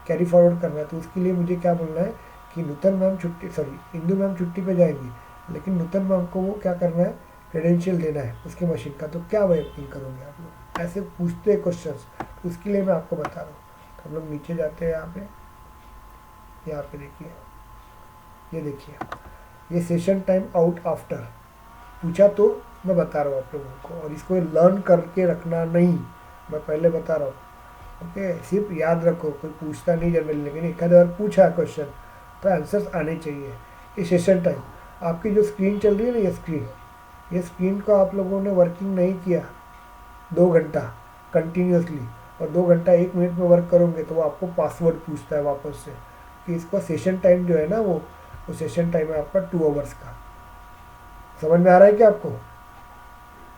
कैरी फॉरवर्ड करना है। तो उसके लिए मुझे क्या बोलना है कि नूतन मैम छुट्टी, सॉरी इंदु मैम छुट्टी पे जाएंगी, लेकिन नूतन मैम को वो क्या करना है, क्रेडेंशियल देना है उसके मशीन का। तो क्या वे अपील करोगे आप लोग? ऐसे पूछते हैं क्वेश्चन, तो उसके लिए मैं आपको बता रहा हूँ। तो हम लोग नीचे जाते हैं, यहाँ पे देखिए, ये देखिए, ये सेशन टाइम आउट आफ्टर पूछा, तो मैं बता रहा हूँ आप लोगों को, और इसको लर्न करके रखना नहीं, मैं पहले बता रहा हूँ। ओके, सिर्फ याद रखो, कोई पूछता नहीं जनरली, लेकिन एक आध बार पूछा क्वेश्चन तो आंसर्स आने चाहिए। ये सेशन टाइम, आपकी जो स्क्रीन चल रही है ना, ये स्क्रीन को आप लोगों ने वर्किंग नहीं किया 2 घंटा कंटिन्यूसली, और 2 घंटा 1 मिनट में वर्क करोगे तो वो आपको पासवर्ड पूछता है वापस से, कि इसका सेशन टाइम जो है ना, वो सेशन टाइम है आपका 2 आवर्स का। समझ में आ रहा है क्या आपको?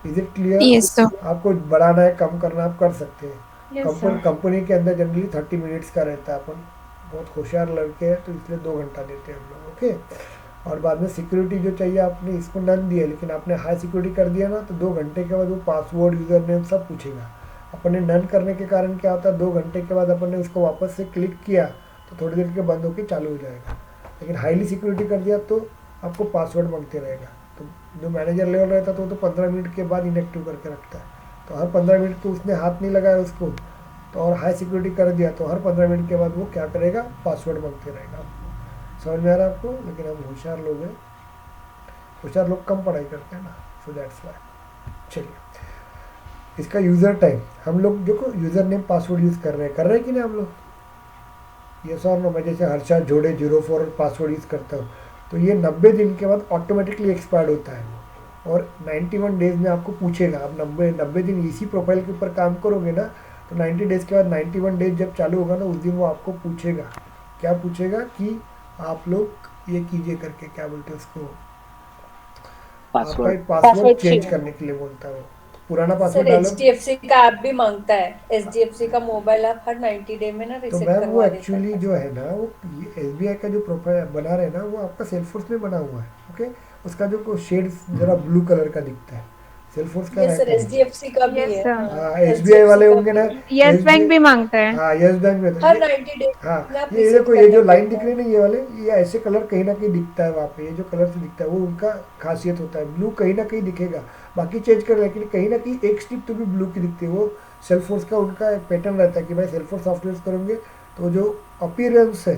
Is it clear? Yes sir. आपको बढ़ाना है, कम करना आप कर सकते हैं। यस कंपनी के अंदर जनरली 30 मिनट्स का रहता है। अपन बहुत होशियार लड़के हैं तो इसलिए 2 घंटा देते हैं हम लोग। ओके, और बाद में सिक्योरिटी जो चाहिए आपने इसको नन दिया, लेकिन आपने हाई सिक्योरिटी कर दिया ना, तो 2 घंटे के बाद वो पासवर्ड, यूज़र नेम सब पूछेगा। अपन ने नन करने के कारण क्या होता है, 2 घंटे के बाद अपन ने उसको वापस से क्लिक किया तो थोड़ी देर के बंद होकर चालू हो जाएगा। लेकिन हाईली सिक्योरिटी कर दिया तो आपको पासवर्ड मांगते रहेगा। तो जो मैनेजर लेवल रहता तो वो तो 15 मिनट के बाद इनएक्टिव करके रखता है। तो हर 15 मिनट को उसने हाथ नहीं लगाया उसको, तो और हाई सिक्योरिटी कर दिया तो हर 15 मिनट के बाद वो क्या करेगा, पासवर्ड मांगते रहेगा आपको। समझ में आ रहा है आपको? लेकिन हम होशियार लोग हैं, होशियार लोग कम पढ़ाई करते हैं ना, सो दैट्स वाई। चलिए, इसका यूज़र टाइम, हम लोग देखो यूज़र नेम पासवर्ड यूज़ कर रहे हैं कि नहीं हम लोग? ये सर नो, मैं जैसे हर्षा जोड़े 04 पासवर्ड यूज़ करता हूँ, तो ये 90 दिन के बाद ऑटोमेटिकली एक्सपायर्ड होता है, और 91 डेज़ में आपको पूछेगा। आप 90 दिन इसी प्रोफाइल के ऊपर काम करोगे ना, तो 90 डेज के बाद 91 डेज जब चालू होगा ना, उस दिन वो आपको पूछेगा, क्या पूछेगा कि आप लोग ये कीजिए करके, क्या बोलते हैं उसको, आपका पासवर्ड। एक पासवर्ड पासवर्ड चेंज चाहिए। करने के लिए बोलता है वो। तो पुराना सर पासवर्ड डालो। HDFC का ऐप भी मांगता है, HDFC का मोबाइल ऐप हर 90 डे में ना तो रिसेट मैम वो करवा देता एक्चुअली है। जो है ना, वो SBI का जो प्रोफाइल बना रहे हैं ना, वो आपका सेल्सफोर्स में बना हुआ है। ओके, उसका जो शेड जरा ब्लू कलर का दिखता है, सेल्सफोर्स का ये सर रहता है। HDFC का भी यस है, सर, हाँ हाँ, SBI HDFC वाले का होंगे भी ना, है। यस बैंक SBI, भी मांगता है। हाँ यस बैंक में तो हर ये, 90 डे हाँ में आप ये रिसेट देखो, ये करना जो लाइन दिख पड़ता रही है। है ना, ये वाले, ये ऐसे कलर कहीं ना कहीं दिखता है वहाँ पे, ये जो कलर से दिखता है वो उनका खासियत होता है। ब्लू कहीं ना कहीं दिखेगा, बाकी चेंज कर, लेकिन कहीं ना कहीं एक स्ट्रिप तो भी ब्लू की दिखती है। वो सेल्सफोर्स का उनका एक पैटर्न रहता है कि भाई सेल्सफोर्स सॉफ्टवेयर करोगे तो जो अपीयरेंस है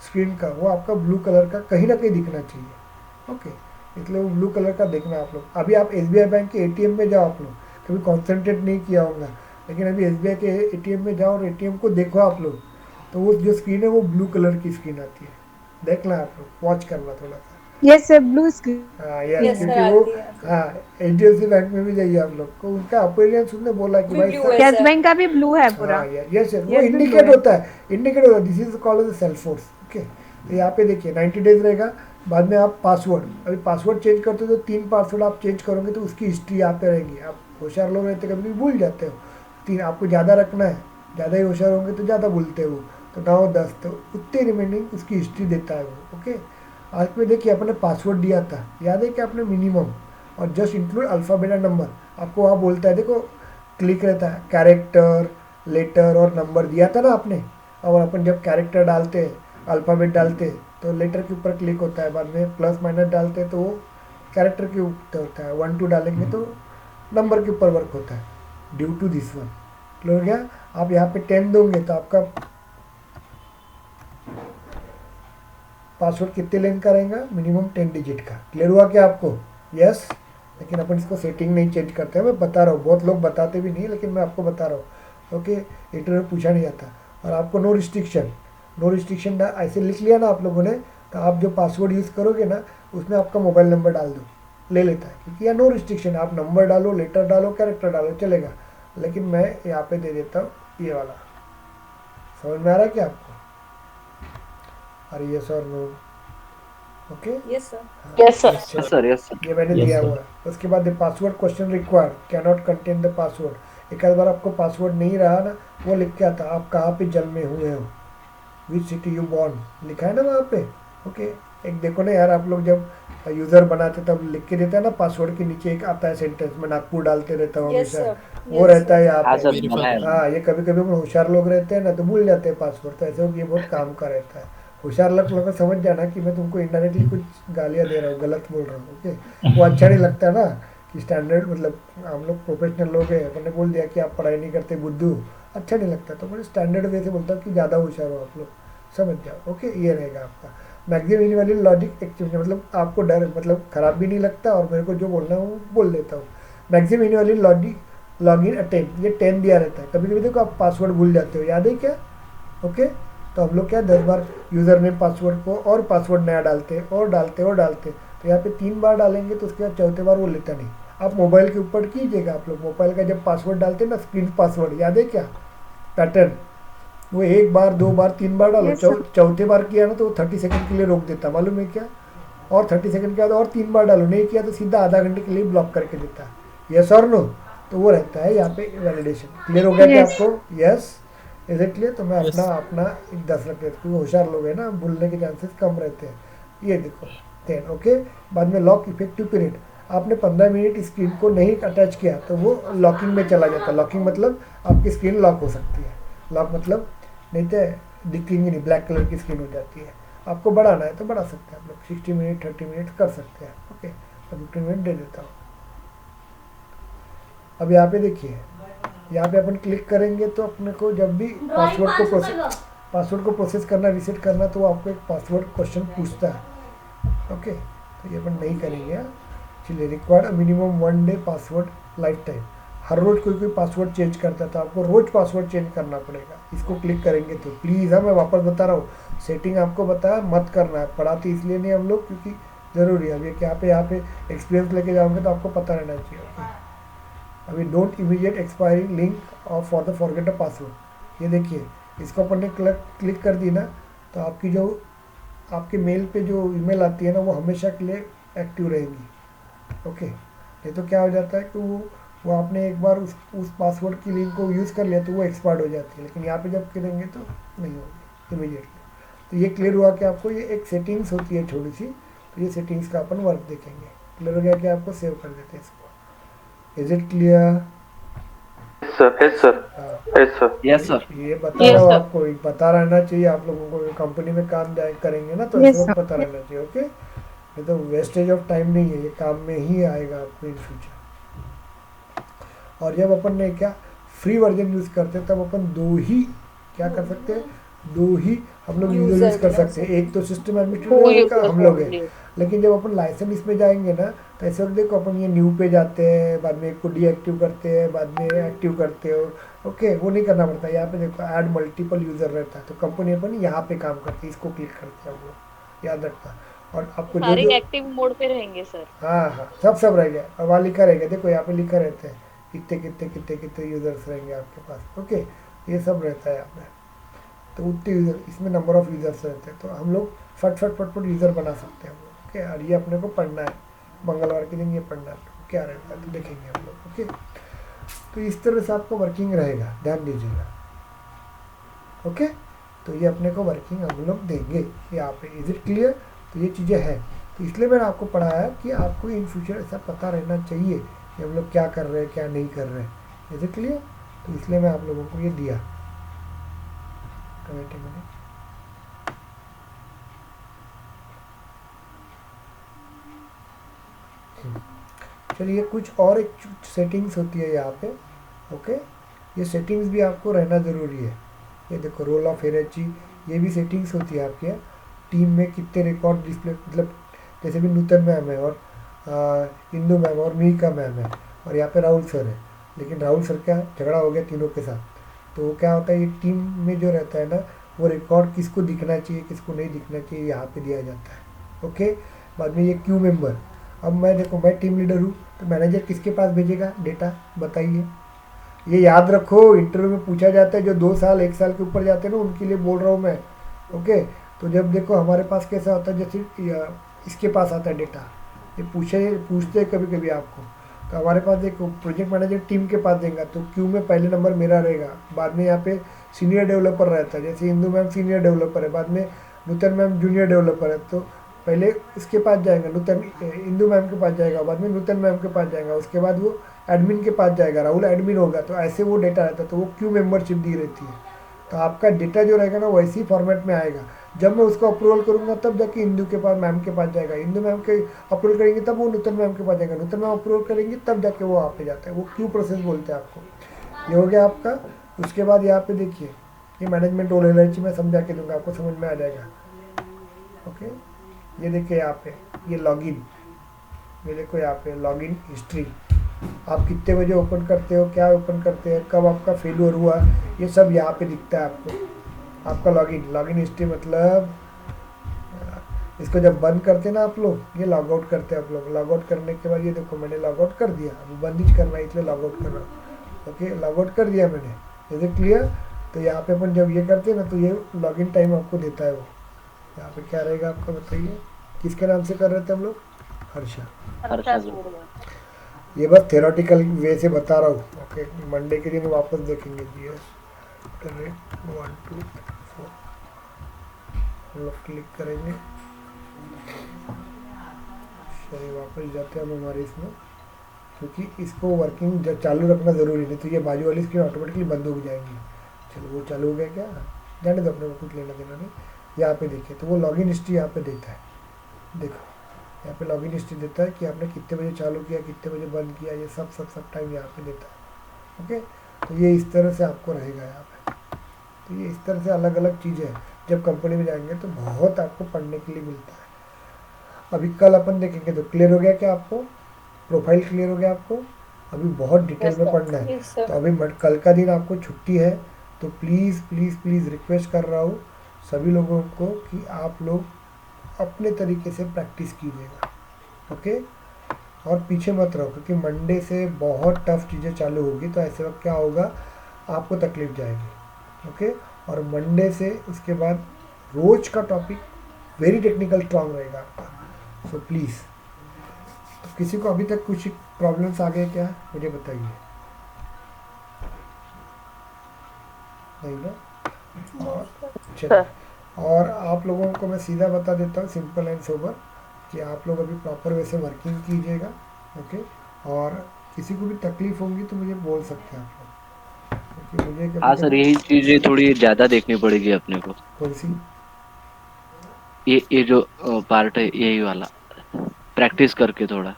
स्क्रीन का, वो आपका ब्लू कलर का कहीं ना कहीं दिखना चाहिए। ओके, इसलिए वो ब्लू कलर का देखना आप लोग। अभी आप SBI बैंक के ATM में जाओ, आप लोग कभी कॉन्सेंट्रेट नहीं किया होगा, लेकिन अभी SBI के ATM में जाओ और ATM को देखो आप लोग, तो वो जो स्क्रीन है वो ब्लू कलर की स्क्रीन आती है। देखना आप लोग, वॉच करना थोड़ा सा। यस सर, ब्लू स्क्रीन हाँ यस, यस सर क्योंकि वो, आती है, आती है। हाँ HDFC बैंक में भी जाइए आप लोग को, उनका अपीयरेंस उसने बोला कि भी भाई ब्लू है यस सर। बैंक का भी ब्लू है पूरा। हाँ यस यस, वो यस भी ब्लू इंडिकेट है। होता है, इंडिकेट होता है, this is called as Salesforce. Okay, तो यहाँ पे देखिए 90 डेज रहेगा, बाद में आप पासवर्ड, अभी पासवर्ड चेंज करते हो तो 3 पासवर्ड आप चेंज करोगे तो उसकी हिस्ट्री यहाँ पे रहेगी। आप होशियार लोग रहते कभी कभी भूल जाते हो, 3 आपको ज़्यादा रखना है, ज़्यादा ही होशियार होंगे तो ज़्यादा भूलते हो, तो 9 10 तो उतने रिमेनिंग उसकी हिस्ट्री देता है वो। ओके, आज में देखिए अपने पासवर्ड दिया था, याद है कि आपने मिनिमम और just include alphabet and number, आपको वहाँ बोलता है, देखो क्लिक रहता है, कैरेक्टर, लेटर और नंबर दिया था ना आपने। और अपन जब कैरेक्टर डालते, अल्फ़ाबेट डालते तो लेटर के ऊपर क्लिक होता है, बाद में प्लस माइनस डालते तो वो कैरेक्टर के ऊपर होता है, 1 2 डालेंगे तो नंबर के ऊपर वर्क होता है। Due to this one clear हो गया। आप यहाँ पे 10 दोगे तो आपका पासवर्ड कितने लाइन का रहेगा, मिनिमम 10 डिजिट का। क्लियर हुआ क्या आपको? यस। लेकिन अपन इसको सेटिंग नहीं चेंज करते हैं, मैं बता रहा हूँ, बहुत लोग बताते भी नहीं, लेकिन मैं आपको बता रहा हूँ। ओके, इंटरव्यू में पूछा नहीं जाता। और आपको नो रिस्ट्रिक्शन, नो रिस्ट्रिक्शन ऐसे लिख लिया ना आप लोगों ने, तो आप जो पासवर्ड यूज़ करोगे ना उसमें आपका मोबाइल नंबर डाल दो, ले लेता है, क्योंकि यहाँ नो रिस्ट्रिक्शन, आप नंबर डालो, लेटर डालो, कैरेक्टर डालो, चलेगा। लेकिन मैं यहाँ पे दे देता हूँ ये वाला। समझ में आ रहा है क्या आपको? अरे यस और no. Okay, yes sir. Yes sir. Yes sir, yes sir. ये मैंने Yes, दिया sir. हुआ है। उसके बाद password question required, can not contain the password. एक आध बार आपको पासवर्ड नहीं रहा ना, वो लिख के आता आप कहाँ पे जन्मे हुए हो, विच सिटी यू बॉर्न, लिखा है ना वहाँ पे। ओके, एक देखो ना यार, आप लोग जब यूज़र बनाते तब लिख के देता है ना, पासवर्ड के नीचे एक आता है सेंटेंस में, नागपुर डालते रहता हूँ यस हमेशा, सर। वो रहता है यहाँ हाँ पे। सर, Verify बनाया। करना। हाँ, ये कभी कभी हम होशियार लोग रहते हैं ना तो भूल जाते हैं पासवर्ड, तो ऐसे ये बहुत काम का रहता है। होशियार लोग समझ जाना कि मैं तुमको इनडायरेक्टली कुछ गालियाँ दे रहा हूँ, गलत बोल रहा हूँ। ओके, वो अच्छा नहीं लगता ना कि स्टैंडर्ड, मतलब हम लोग प्रोफेशनल लोग हैं, मैंने बोल दिया कि आप पढ़ाई नहीं करते बुद्धू, अच्छा नहीं लगता, तो मैं स्टैंडर्ड वे से बोलता हूँ कि ज़्यादा होशियार हो आप लोग, समझ जाओ। ओके, ये रहेगा आपका मैक्सिमम इनवैलिड लॉजिक एक्टिविटी, मतलब आपको डर, मतलब ख़राब भी नहीं लगता और मेरे को जो बोलना है वो बोल देता हूँ। मैक्सिमम इनवैलिड लॉगिन अटेम्प्ट, ये 10 दिया रहता है। कभी कभी देखो आप पासवर्ड भूल जाते हो, याद है क्या? ओके, तो हम लोग क्या 10 बार यूज़र नेम पासवर्ड को और पासवर्ड नया डालते और डालते और डालते, तो यहाँ पे 3 बार डालेंगे तो उसके बाद चौथे बार वो लेता नहीं। आप मोबाइल के ऊपर कीजिएगा, आप लोग मोबाइल का जब पासवर्ड डालते हैं ना, स्क्रीन पासवर्ड, याद है क्या पैटर्न, वो 1 बार 2 बार 3 बार डालो, Yes, sir. चौथे बार किया ना तो वो 30 सेकंड के लिए रोक देता, मालूम है क्या? और 30 सेकंड के बाद और 3 बार डालो, नहीं किया तो सीधा आधा घंटे के लिए ब्लॉक करके देता है। यस और नो, तो वो रहता है यहाँ पे वैलिडेशन। क्लियर हो गया क्या Yes. आपको? Yes, is it clear? तो मैं Yes. अपना 10 रख देता हूँ, होशियार लोग हैं ना, भूलने के चांसेस कम रहते हैं। ये देखो 10। ओके, बाद में लॉक इफेक्टिव पीरियड, आपने 15 मिनट स्क्रीन को नहीं अटैच किया तो वो लॉकिंग में चला जाता है। लॉकिंग मतलब आपकी स्क्रीन लॉक हो सकती है, लॉक मतलब नहीं तो दिखेंगी नहीं, ब्लैक कलर की स्क्रीन हो जाती है। आपको बढ़ाना है तो बढ़ा सकते हैं आप लोग, 60 मिनट 30 मिनट कर सकते हैं। ओके, तो 15 मिनट दे देता हूँ। अब यहाँ पे देखिए, यहाँ पे अपन क्लिक करेंगे तो अपने को जब भी पासवर्ड को प्रोसेस करना, रीसेट करना, तो वो आपको एक पासवर्ड क्वेश्चन पूछता है। ओके, तो ये अपन नहीं करेंगे। चलिए, required minimum 1 day password life time, हर रोज़ कोई पासवर्ड चेंज करता है तो आपको रोज़ पासवर्ड चेंज करना पड़ेगा। इसको क्लिक करेंगे तो प्लीज़, हाँ मैं वापस बता रहा हूँ, सेटिंग आपको बताया मत करना है, पढ़ाते इसलिए नहीं हम लोग क्योंकि ज़रूरी है। अब ये यहाँ पे एक्सपीरियंस लेके जाओगे तो आपको पता रहना चाहिए। अभी डोंट इमीडिएट एक्सपायरी लिंक और for the forget the password, ये देखिए इसको अपन ने क्लिक कर दी ना, तो आपकी जो आपके मेल पे जो ईमेल आती है ना वो हमेशा के लिए एक्टिव रहेंगी। ओके, नहीं तो क्या हो जाता है कि वो आपने एक बार उस पासवर्ड की लिंक को यूज़ कर लिया तो वो एक्सपायर्ड हो जाती है, लेकिन यहाँ पे जब करेंगे तो नहीं होगी इमीडिएटली। तो ये क्लियर हुआ कि आपको ये एक सेटिंग्स होती है छोटी सी, तो ये सेटिंग्स का अपन वर्क देखेंगे। क्लियर हो गया कि आपको सेव कर देते हैं इसको। Is it clear? Sir yes sir yes sir yes sir. ये बता रहा हूँ sir. आपको, पता रहना चाहिए आप लोगों को, कंपनी में काम करेंगे ना तो ऐसे वक्त पता रहना चाहिए। ओके, नहीं तो वेस्टेज ऑफ टाइम नहीं है, ये काम में ही आएगा आपको इन फ्यूचर। और जब अपन ने क्या फ्री वर्जन यूज़ करते हैं तब अपन दो ही क्या कर सकते हैं, दो ही हम लोग यूज़र यूज़ कर सकते हैं, एक तो सिस्टम एडमिनिस्ट्रेटर का हम लोग हैं। लेकिन जब अपन लाइसेंस इसमें जाएंगे ना तो ऐसे वक्त देखो अपन ये न्यू पे जाते हैं, बाद में एक को डीएक्टिव करते हैं, बाद में एक्टिव करते हो। ओके, वो नहीं करना पड़ता। यहाँ पे देखो ऐड मल्टीपल यूज़र रहता है, तो कंपनी अपन यहाँ पे काम करती है, इसको क्लिक करते हैं हम लोग, याद रखना। और आपको जो सारे जो एक्टिव मोड पे रहेंगे सर। हाँ सब रह गया, और वहाँ लिखा रहेगा, देखो यहाँ पे लिखा रहता है कितने कितने कितने कितने यूज़र्स रहेंगे आपके पास। ओके, ये सब रहता है यहाँ पे, तो उतने यूज़र इसमें नंबर ऑफ़ यूज़र्स रहते हैं, तो हम लोग फट यूज़र बना सकते हैं हम लोग। ओके, और ये अपने को पढ़ना है, मंगलवार के दिन ये पढ़ना है, तो क्या रहता है तो देखेंगे हम लोग। ओके, तो इस तरह से आपका वर्किंग रहेगा, ध्यान दीजिएगा। ओके, तो ये अपने को वर्किंग हम लोग देंगे यहाँ पे। Is it clear? तो ये चीज़ें हैं, तो इसलिए मैंने आपको पढ़ाया कि आपको इन फ्यूचर ऐसा पता रहना चाहिए कि हम लोग क्या कर रहे हैं क्या नहीं कर रहे हैं। Is it clear? तो इसलिए मैं आप लोगों को ये दिया। वेट अ मिनट, चलिए कुछ और एक सेटिंग्स होती है यहाँ पे। ओके, ये सेटिंग्स भी आपको रहना ज़रूरी है। ये देखो रोल ऑफ एनर्जी, ये भी सेटिंग्स होती है आपके। टीम में कितने रिकॉर्ड डिस्प्ले, मतलब जैसे भी नूतन मैम है और इंदू मैम और मिका मैम है, और यहाँ पे राहुल सर है, लेकिन राहुल सर का झगड़ा हो गया तीनों के साथ, तो क्या होता है ये टीम में जो रहता है ना वो रिकॉर्ड किसको दिखना चाहिए किसको नहीं दिखना चाहिए यहाँ पे दिया जाता है। ओके, बाद में ये क्यू मेंबर, अब मैं देखो मैं टीम लीडर हूँ तो मैनेजर किसके पास भेजेगा डेटा, बताइए। ये याद रखो, इंटरव्यू में पूछा जाता है, जो 2 साल 1 साल के ऊपर जाते हैं ना उनके लिए बोल रहा हूँ मैं। ओके, तो जब देखो हमारे पास कैसा होता है, जैसे इसके पास आता है डेटा, ये पूछते हैं कभी कभी आपको, तो हमारे पास देखो प्रोजेक्ट मैनेजर टीम के पास देगा तो क्यू में पहले नंबर मेरा रहेगा, बाद में यहाँ पे सीनियर डेवलपर रहता है, जैसे इंदू मैम सीनियर डेवलपर है, बाद में नूतन मैम जूनियर डेवलपर है, तो पहले इसके पास जाएगा नूतन, इंदू मैम के पास जाएगा, बाद में नूतन मैम के पास जाएगा, उसके बाद वो एडमिन के पास जाएगा, राहुल एडमिन होगा, तो ऐसे वो डेटा रहता है, तो वो क्यू मेंबरशिप दी रहती है। तो आपका डेटा जो रहेगा ना वैसे ही फॉर्मेट में आएगा। जब मैं उसको अप्रूवल करूंगा तब जाके इंदू के पास मैम के पास जाएगा, इंदू मैम के अप्रूवल करेंगे तब वो नूतन मैम के पास जाएगा, नूतन मैम अप्रूवल करेंगे तब जाके वो आप पे जाता है, वो क्यू प्रोसेस बोलते हैं आपको। ये हो गया आपका। उसके बाद यहाँ पे देखिए ये मैनेजमेंट रोल एलर्जी मैं समझा के दूंगा, आपको समझ में आ जाएगा। ओके, ये देखिए यहाँ पे ये लॉगिन, ये देखो यहाँ पे लॉगिन हिस्ट्री, आप कितने बजे ओपन करते हो, क्या ओपन करते हैं, कब आपका फेलियर हुआ, ये सब यहाँ पे दिखता है आपको। आपका लॉगिन हिस्ट्री मतलब इसको जब बंद करते हैं ना आप लोग, ये लॉग आउट करते हैं आप लोग, लॉग आउट करने के बाद ये देखो मैंने लॉग आउट कर दिया, अभी बंद ही करना है इसलिए लॉग आउट कर रहा हूँ। ओके, लॉग आउट कर दिया मैंने, जैसे क्लियर। तो यहाँ पे अपन जब ये करते हैं ना तो ये लॉगिन टाइम आपको देता है वो। यहाँ पे क्या रहेगा आपका बताइए, किसके नाम से कर रहे थे हम लोग? हर्षा। ये बस थेरोटिकल वे से बता रहा हूँ। ओके, मंडे के दिन वापस देखेंगे जी एस 1 2 4 हम लोग क्लिक करेंगे, चलिए वापस जाते हैं हम हमारे इसमें, क्योंकि इसको वर्किंग चालू रखना ज़रूरी, नहीं तो ये बाजू वाली स्क्रीन ऑटोमेटिकली बंद हो जाएंगी। चलो वो चालू हो गया क्या, जाने दो, अपने को कुछ लेना देना नहीं। यहाँ पे देखिए तो वो लॉगिन हिस्ट्री यहाँ पे देता है, देखो यहाँ पे लॉगिन हिस्ट्री देता है कि आपने कितने बजे चालू किया कितने बजे बंद किया, ये सब टाइम यहाँ पे देता है। ओके, तो ये इस तरह से आपको रहेगा यहाँ पे। तो ये इस तरह से अलग अलग चीज़ें हैं, जब कंपनी में जाएंगे तो बहुत आपको पढ़ने के लिए मिलता है। अभी कल अपन देखेंगे, तो क्लियर हो गया क्या आपको, प्रोफाइल क्लियर हो गया आपको? अभी बहुत डिटेल में पढ़ना है। तो अभी कल का दिन आपको छुट्टी है, तो प्लीज़ प्लीज़ प्लीज़ रिक्वेस्ट कर रहा हूँ सभी लोगों को कि आप लोग अपने तरीके से प्रैक्टिस कीजिएगा। ओके, और पीछे मत रहो, क्योंकि मंडे से बहुत टफ चीज़ें चालू होगी, तो ऐसे वक्त क्या होगा, आपको तकलीफ जाएगी। ओके, और मंडे से उसके बाद रोज का टॉपिक वेरी टेक्निकल स्ट्रांग रहेगा आपका। सो प्लीज़, तो किसी को अभी तक कुछ प्रॉब्लम्स आ गए क्या, मुझे बताइए। नहीं ना? और चलिए, और आप लोगों को मैं सीधा बता देता हूँ, सिंपल एंड सोबर, कि आप लोग अभी प्रॉपर वे से वर्किंग कीजिएगा। ओके, और किसी को भी तकलीफ होगी तो मुझे बोल सकते हैं आप लोग, क्योंकि मुझे हाँ सर, यही चीजें थोड़ी ज्यादा देखनी पड़ेगी अपने को। कौन सी? ये जो पार्ट है यही वाला, प्रैक्टिस करके थोड़ा।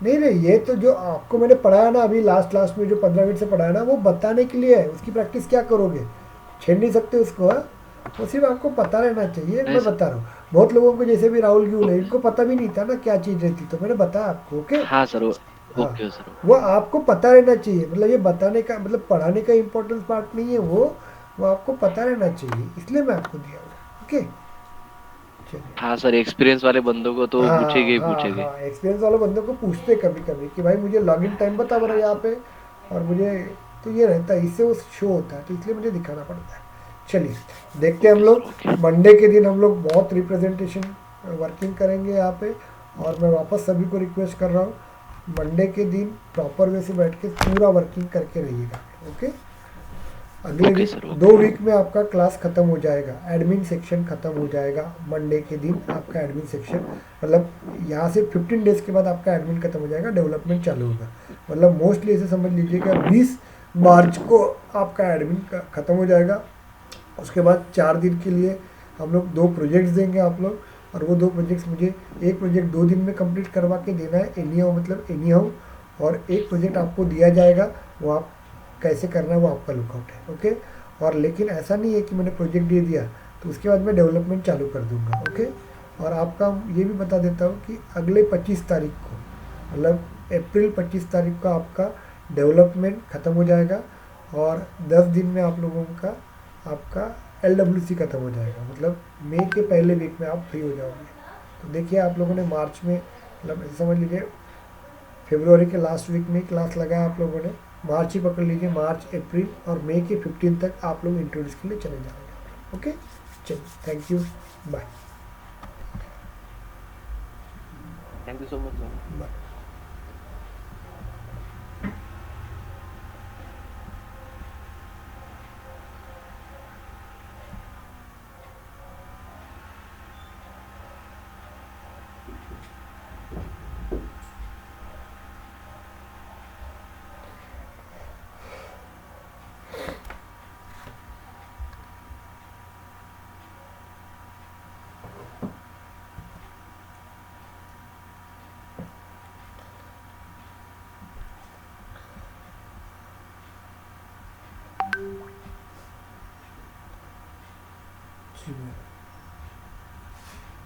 नहीं नहीं, ये तो जो आपको मैंने पढ़ाया ना अभी लास्ट में, जो 15 मिनट से पढ़ाया ना, वो बताने के लिए है। उसकी प्रैक्टिस क्या करोगे, छेड़ नहीं सकते उसको। हाँ, वो सिर्फ आपको पता रहना चाहिए। मैं बता रहा हूँ, बहुत लोगों को जैसे भी राहुल गिल है, इनको पता भी नहीं था ना क्या चीज़ रहती, तो मैंने बताया आपको। ओके, हाँ सर, हाँ, ओके सर। वो आपको पता रहना चाहिए। मतलब ये बताने का मतलब पढ़ाने का इम्पोर्टेंस पार्ट नहीं है वो आपको पता रहना चाहिए, इसलिए मैं आपको दिया हूँ। ओके, चलिए। हाँ सर, एक्सपीरियंस वाले बंदों को तो पूछेंगे ही पूछेंगे। हाँ, एक्सपीरियंस वाले बंदों को पूछते कभी कभी कि भाई मुझे लॉगिन टाइम बता बड़ा यहाँ पे, और मुझे तो ये रहता है, इससे वो शो होता है, तो इसलिए मुझे दिखाना पड़ता है। चलिए देखते हैं हम लोग मंडे के दिन हम लोग बहुत रिप्रेजेंटेशन वर्किंग करेंगे यहाँ पे। और मैं वापस सभी को रिक्वेस्ट कर रहा हूँ, मंडे के दिन प्रॉपर वे से बैठ के पूरा वर्किंग करके रहिएगा। ओके, अगले okay week sir, okay. 2 week में आपका क्लास खत्म हो जाएगा, एडमिन सेक्शन खत्म हो जाएगा मंडे के दिन आपका एडमिन सेक्शन। मतलब यहाँ से 15 डेज के बाद आपका एडमिन खत्म हो जाएगा, डेवलपमेंट चालू होगा। मतलब मोस्टली ऐसे समझ लीजिएगा 20 मार्च को आपका एडमिन खत्म हो जाएगा। उसके बाद 4 दिन के लिए हम लोग 2 प्रोजेक्ट्स देंगे आप लोग, और वो 2 प्रोजेक्ट्स मुझे, एक प्रोजेक्ट 2 दिन में कंप्लीट करवा के देना है, एनी हाउ मतलब एनी हाउ, और एक प्रोजेक्ट आपको दिया जाएगा, वो आप कैसे करना है वो आपका लुकआउट है। ओके, और लेकिन ऐसा नहीं है कि मैंने प्रोजेक्ट दे दिया तो उसके बाद मैं डेवलपमेंट चालू कर दूंगा। ओके, और आपका ये भी बता देता हूँ कि अगले 25 तारीख को, मतलब अप्रैल 25 तारीख को आपका डेवलपमेंट ख़त्म हो जाएगा, और 10 दिन में आप लोगों का आपका LWC खत्म हो जाएगा। मतलब मई के पहले वीक में आप फ्री हो जाओगे। तो देखिए, आप लोगों ने मार्च में, मतलब ऐसे समझ लीजिए फरवरी के लास्ट वीक में क्लास लगाया आप लोगों ने, मार्च ही पकड़ लीजिए, मार्च अप्रैल और मई के 15 तक आप लोग इंट्रोड्यूस के लिए चले जाएंगे। ओके, चलिए, thank you, bye thank you so much sir. Bye.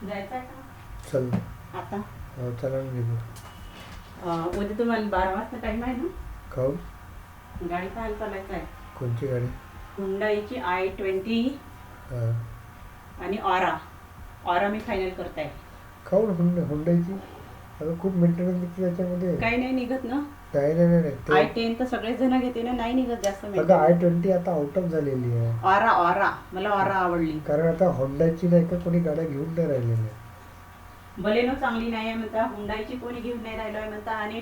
जायचं आहे का चल, आता? चला ना निघू। उद्या तुम्हाला 12 वाजता टाइम आहे ना? खाऊ? गाडी पाहायला चालायचं आहे. कोणची गाडी? हुंडाईची i20 हां, आणि ऑरा मी फायनल करताय. खाऊ ना हुंडाईची. अगं खूप मेंटेनन्स निघते त्याच्यामध्ये. काही नाही निघत ना. नाही ते i10 तर सगळेच जण घेते ना, नाही निघत जास्त अगं maintenance. i20 आता आउट ऑफ झालेली आहे, ऑरा मला ऑरा आवडली. कारण आता होंडाची नाही का कोणी गाड्या घेऊन नाही राहिलेल्या. बलेनो चांगली नाही आहे म्हणता, हुंडाईची कोणी घेऊन नाही राहिलोय म्हणता, आणि